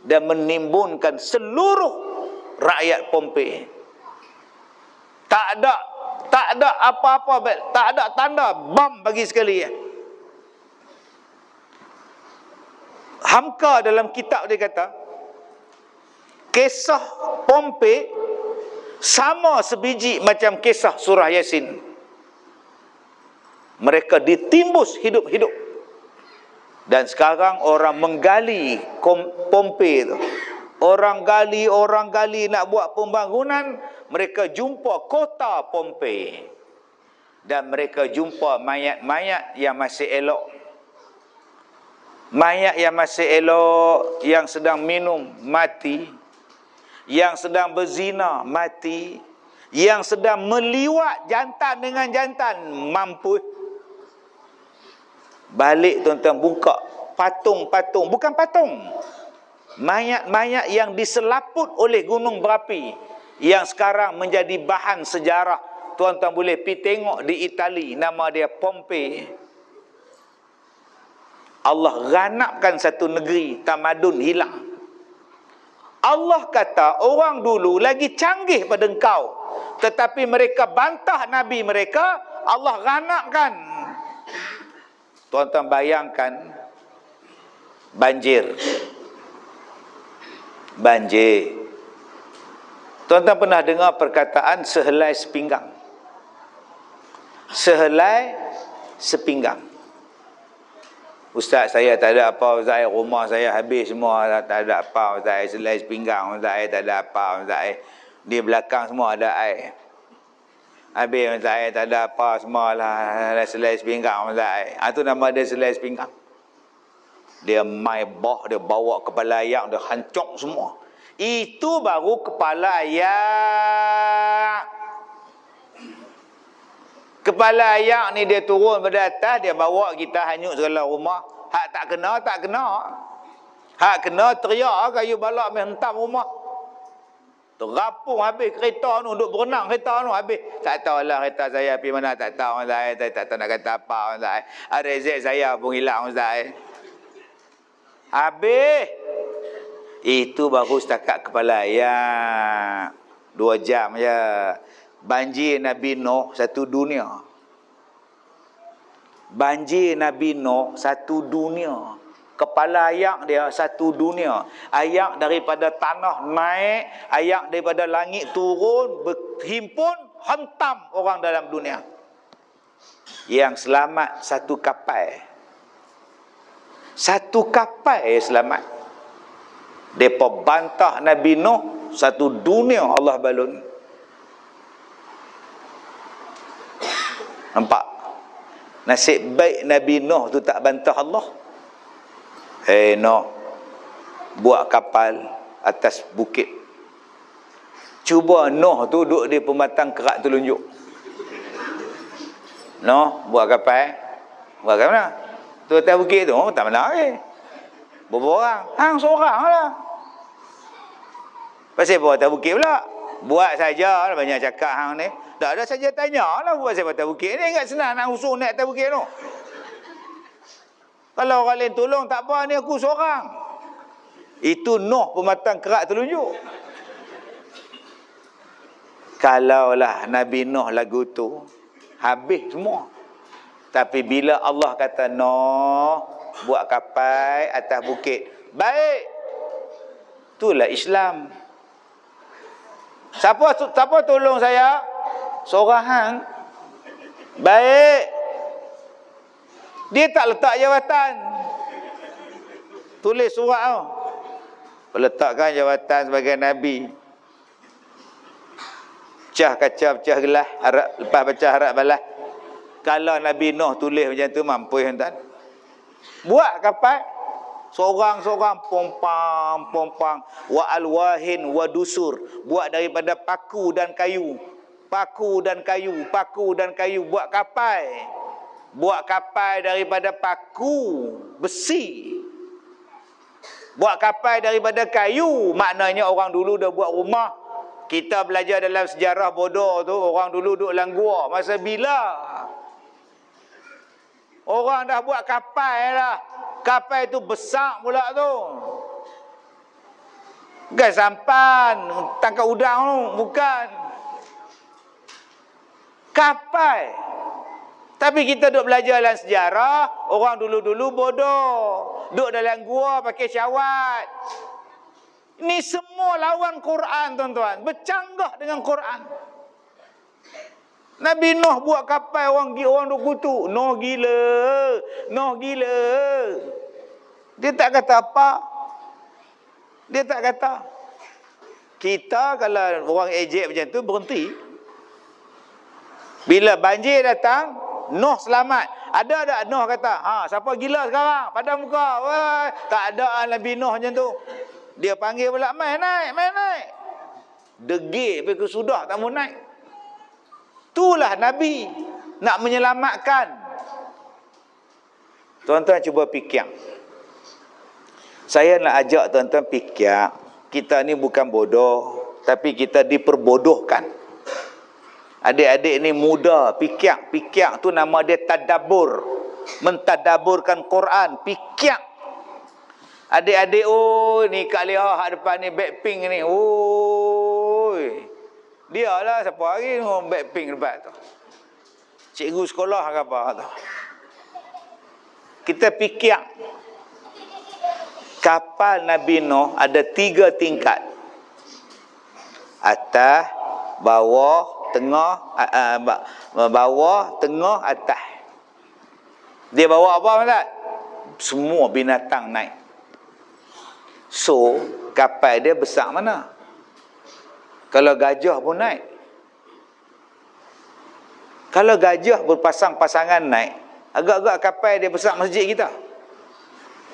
dan menimbunkan seluruh rakyat Pompei. Tak ada apa-apa, tak ada tanda bom bagi sekali. Hamka dalam kitab dia kata, kisah Pompei sama sebiji macam kisah surah Yasin. Mereka ditimbus hidup-hidup. Dan sekarang orang menggali Pompei itu. Orang gali nak buat pembangunan, mereka jumpa kota Pompei. Dan mereka jumpa mayat-mayat yang masih elok. Mayat yang masih elok, yang sedang minum, mati. Yang sedang berzina, mati. Yang sedang meliwat jantan dengan jantan, mampus. Balik tuan-tuan, buka patung-patung, bukan patung, mayat-mayat yang diselaput oleh gunung berapi, yang sekarang menjadi bahan sejarah. Tuan-tuan boleh pergi tengok di Itali, nama dia Pompei. Allah ranapkan satu negeri, tamadun hilang. Allah kata orang dulu lagi canggih pada engkau, tetapi mereka bantah Nabi mereka, Allah ranapkan. Tuan-tuan bayangkan banjir. Tuan-tuan pernah dengar perkataan sehelai sepinggang? Sehelai sepinggang. Ustaz, saya tak ada apa, Ustaz, rumah saya habis semua, tak ada apa, Ustaz, sehelai sepinggang, Ustaz, tak ada apa, Ustaz, di belakang semua ada air. Habis saya tak ada apa semua lah. Selai sepinggang saya. Itu nama dia selai sepinggang. Dia mai bah, dia bawa kepala ayak, dia hancur semua. Itu baru kepala ayak. Kepala ayak ni dia turun pada atas, dia bawa kita hanyut segala rumah. Hak tak kena, tak kena. Hak kena teriak kayu balak menghentam rumah. Terapung habis kereta tu, duk berenang kereta tu habis. Tak tahulah kereta saya pergi mana, tak tahu saya. Tak tahu nak kata apa saya. Rezek saya pun hilang saya. Habis. Itu baru setakat kepala ayak. 2 jam je. Banjir Nabi Nuh satu dunia. Banjir Nabi Nuh satu dunia. Kepala ayak dia satu dunia. Ayak daripada tanah naik, ayak daripada langit turun, berhimpun, hentam orang dalam dunia. Yang selamat satu kapal. Satu kapal selamat. Depa bantah Nabi Nuh, satu dunia Allah balun. Nampak? Nasib baik Nabi Nuh tu tak bantah Allah. Hei Nuh, buat kapal atas bukit. Cuba Nuh tu duduk di pematang kerak telunjuk. Nuh, buat kapal. Buat kat mana? Tu atas bukit tu, tak mana berapa orang? Hang seorang lah. Pasal buat atas bukit pula. Buat saja lah, banyak cakap hang ni. Tak ada saja tanya lah buat saya atas bukit ni. Ingat senang nak usul naik atas bukit tu. Kalau orang lain tolong tak apa, ni aku seorang. Itu Nuh pematang kerak telunjuk. Kalaulah Nabi Nuh lagu tu, habis semua. Tapi bila Allah kata Nuh, buat kapal atas bukit, baik. Itulah Islam. Siapa tolong saya? Seorang hang. Baik. Dia tak letak jawatan. Tulis surat tu. Letakkan jawatan sebagai Nabi. Pecah kaca, pecah gelas, harap, lepas pecah harap balas. Kalau Nabi Nuh tulis macam tu, mampu tuan. Buat kapal. Seorang-seorang pompang. Wa alwahin wa dusur. Buat daripada paku dan kayu. Paku dan kayu. Buat kapal. Buat kapal daripada paku besi. Buat kapal daripada kayu. Maknanya orang dulu dah buat rumah. Kita belajar dalam sejarah bodoh tu, orang dulu duduk dalam gua. Masa bila? Orang dah buat kapal lah. Kapal itu besar pula tu. Bukan sampan, tangkap udang tu. Bukan. Kapal. Tapi kita duduk belajar dalam sejarah, orang dulu-dulu bodoh. Duduk dalam gua pakai syawat. Ini semua lawan Quran, tuan-tuan. Bercanggah dengan Quran. Nabi Nuh buat kapal, orang duk kutuk. Nuh gila. Dia tak kata apa. Dia tak kata. Kita kalau orang ejek macam tu, berhenti. Bila banjir datang, Nuh selamat. Ada tak Nuh kata, siapa gila sekarang? Padam muka. Wah, tak ada Nabi Nuh macam tu. Dia panggil pula, main naik. Degil pergi sudah tak mau naik. Itulah Nabi nak menyelamatkan. Tuan-tuan cuba fikir. Saya nak ajak tuan-tuan fikir. Kita ni bukan bodoh, tapi kita diperbodohkan. Adik-adik ni muda, fikir tu nama dia tadabbur. Mentadaburkan Quran, fikir. Adik-adik, ni Kak Leah hak depan ni Blackpink ni. Dia lah siapa hari orang Blackpink depan tu. Cikgu sekolah ke apa tu. Kita fikir. Kapal Nabi Nuh ada 3 tingkat. Atas, bawah, tengah, atas. Dia bawa apa tak? Semua binatang naik. So, kapal dia besar mana? Kalau gajah pun naik. Kalau gajah berpasang-pasangan naik, agak-agak kapal dia besar masjid kita.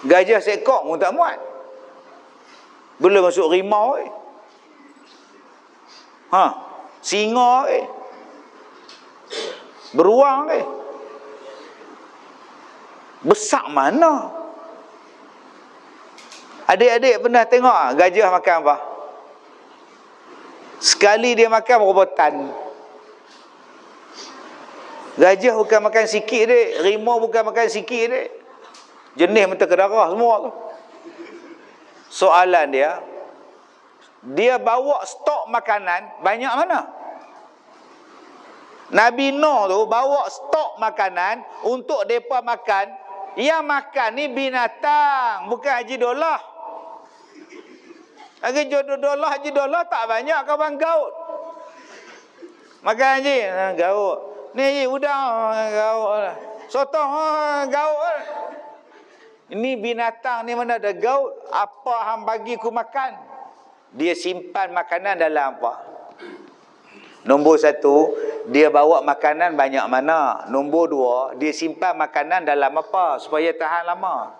Gajah seekor pun tak muat. Belum masuk rimau singa beruang besar mana? Adik-adik pernah tengok gajah makan apa? Sekali dia makan berapa tan? Gajah bukan makan sikit dek, rimau bukan makan sikit dek. Jenis mata ke darah semua tu. Soalan dia bawa stok makanan banyak mana? Nabi Nuh tu bawa stok makanan untuk mereka makan. Yang makan ni binatang, bukan Haji Dolah. Haji Dolah tak banyak kawan gaut. Makan Haji, gaut. Ni Haji, udang, gaut. Sotong, gaut. Ini binatang ni mana ada gaut. Apa hang bagi ku makan? Dia simpan makanan dalam apa? Nombor 1, dia bawa makanan banyak mana? Nombor 2, dia simpan makanan dalam apa supaya tahan lama?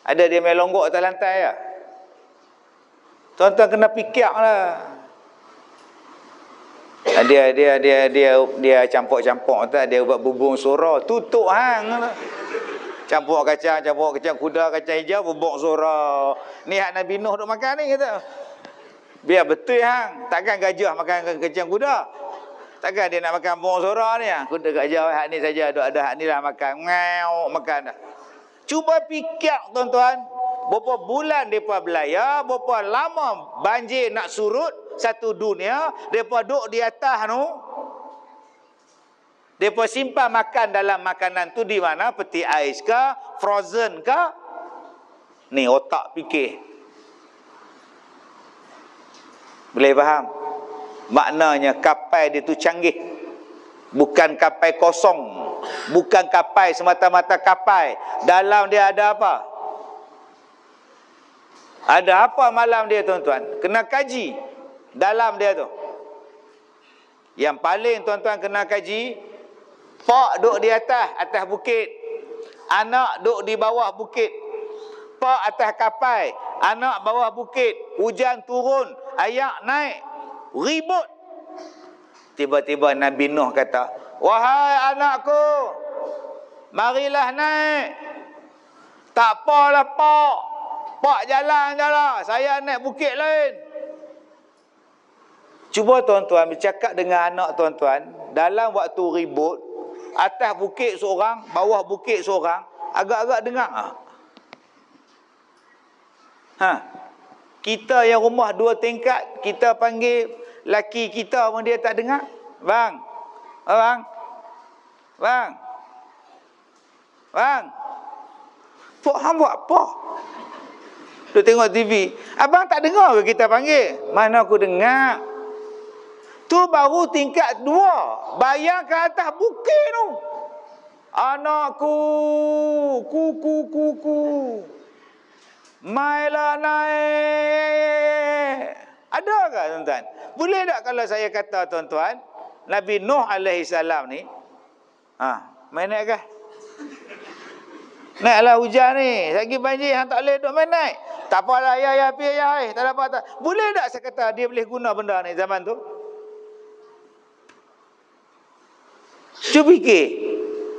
Ada dia main longgok atas lantai ya? Tuan-tuan kena fikirlah. Dia campur-campur tak, dia buat bubung sora, tutup hang. Campur kacang kuda, kacang hijau, bubuk sora. Ni hak Nabi Nuh duk makan ni kata. Biar betul hang. Takkan gajah makan kacang kuda. Takkan dia nak makan bubuk sora ni. Kuda gajah hak ni saja ada hak ni lah makan. Ngau makan dah. Cuba fikir tuan-tuan. Berapa bulan depa belayar, berapa lama banjir nak surut satu dunia, depa duduk di atas tu. Depa simpan makan dalam makanan tu di mana? Peti ais ke? Frozen ke? Ni otak fikir. Boleh faham? Maknanya kapal dia tu canggih. Bukan kapal kosong. Bukan kapal semata-mata kapal. Dalam dia ada apa? Ada apa malam dia tuan-tuan? Kena kaji dalam dia tu. Yang paling tuan-tuan kena kaji, pak duduk di atas bukit. Anak duduk di bawah bukit. Pak atas kapal, anak bawah bukit. Hujan turun, ayak naik, ribut. Tiba-tiba Nabi Nuh kata, "Wahai anakku, marilah naik." "Tak apalah pak. Pak jalan je lah. Saya naik bukit lain." Cuba tuan-tuan bercakap dengan anak tuan-tuan. Dalam waktu ribut, atas bukit seorang, bawah bukit seorang, agak-agak dengar. Kita yang rumah 2 tingkat, kita panggil laki kita pun dia tak dengar. Bang. Pak hang buat apa? Dia tengok TV. Abang tak dengar ke kita panggil? Mana aku dengar. Tu baru tingkat 2. Bayangkan atas bukit tu. Anakku, kuku. Mailah naik. Ada tak tuan-tuan? Boleh tak kalau saya kata tuan-tuan, Nabi Nuh AS ni, main naik kah? Naiklah hujan ni. Lagi banjir, hang tak boleh duduk main naik. Tak apalah, ya, tak ada apa. Tak. Boleh tak saya kata dia boleh guna benda ni zaman tu? Cuba fikir.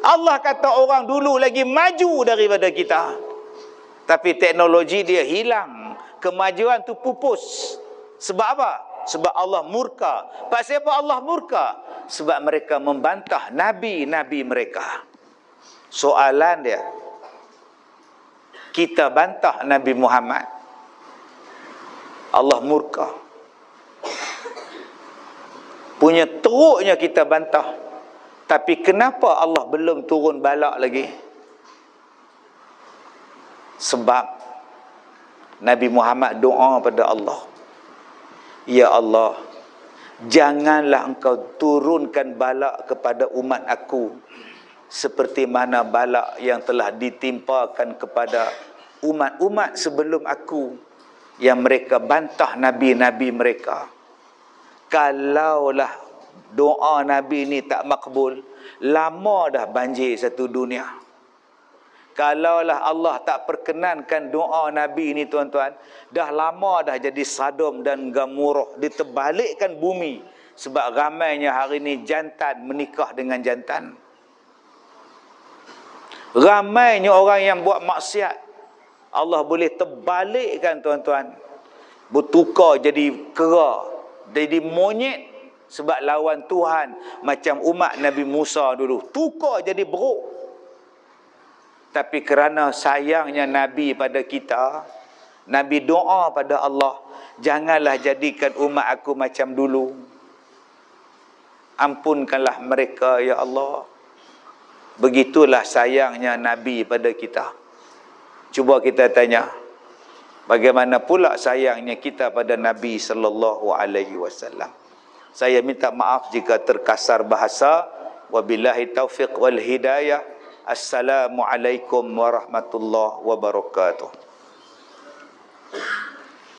Allah kata orang dulu lagi maju daripada kita. Tapi teknologi dia hilang. Kemajuan tu pupus. Sebab apa? Sebab Allah murka. Pasal apa Allah murka? Sebab mereka membantah nabi-nabi mereka. Soalan dia, kita bantah Nabi Muhammad, Allah murka. Punya teruknya kita bantah. Tapi kenapa Allah belum turun balak lagi? Sebab Nabi Muhammad doa pada Allah, "Ya Allah, janganlah engkau turunkan balak kepada umat aku seperti mana balak yang telah ditimpakan kepada umat-umat sebelum aku yang mereka bantah nabi-nabi mereka. Kalaulah doa Nabi ni tak makbul, lama dah banjir satu dunia. Kalaulah Allah tak perkenankan doa Nabi ni tuan-tuan, dah lama dah jadi Sodom dan Gomorrah, diterbalikkan bumi. Sebab ramainya hari ni jantan menikah dengan jantan. Ramainya orang yang buat maksiat, Allah boleh terbalikkan tuan-tuan, bertukar jadi kera, jadi monyet. Sebab lawan Tuhan, macam umat Nabi Musa dulu, tukar jadi beruk. Tapi kerana sayangnya Nabi pada kita, Nabi doa pada Allah, janganlah jadikan umat aku macam dulu. Ampunkanlah mereka ya Allah. Begitulah sayangnya Nabi pada kita. Cuba kita tanya, bagaimana pula sayangnya kita pada Nabi sallallahu alaihi wasallam. Saya minta maaf jika terkasar bahasa. Wabillahi taufiq wal hidayah. Assalamualaikum warahmatullahi wabarakatuh.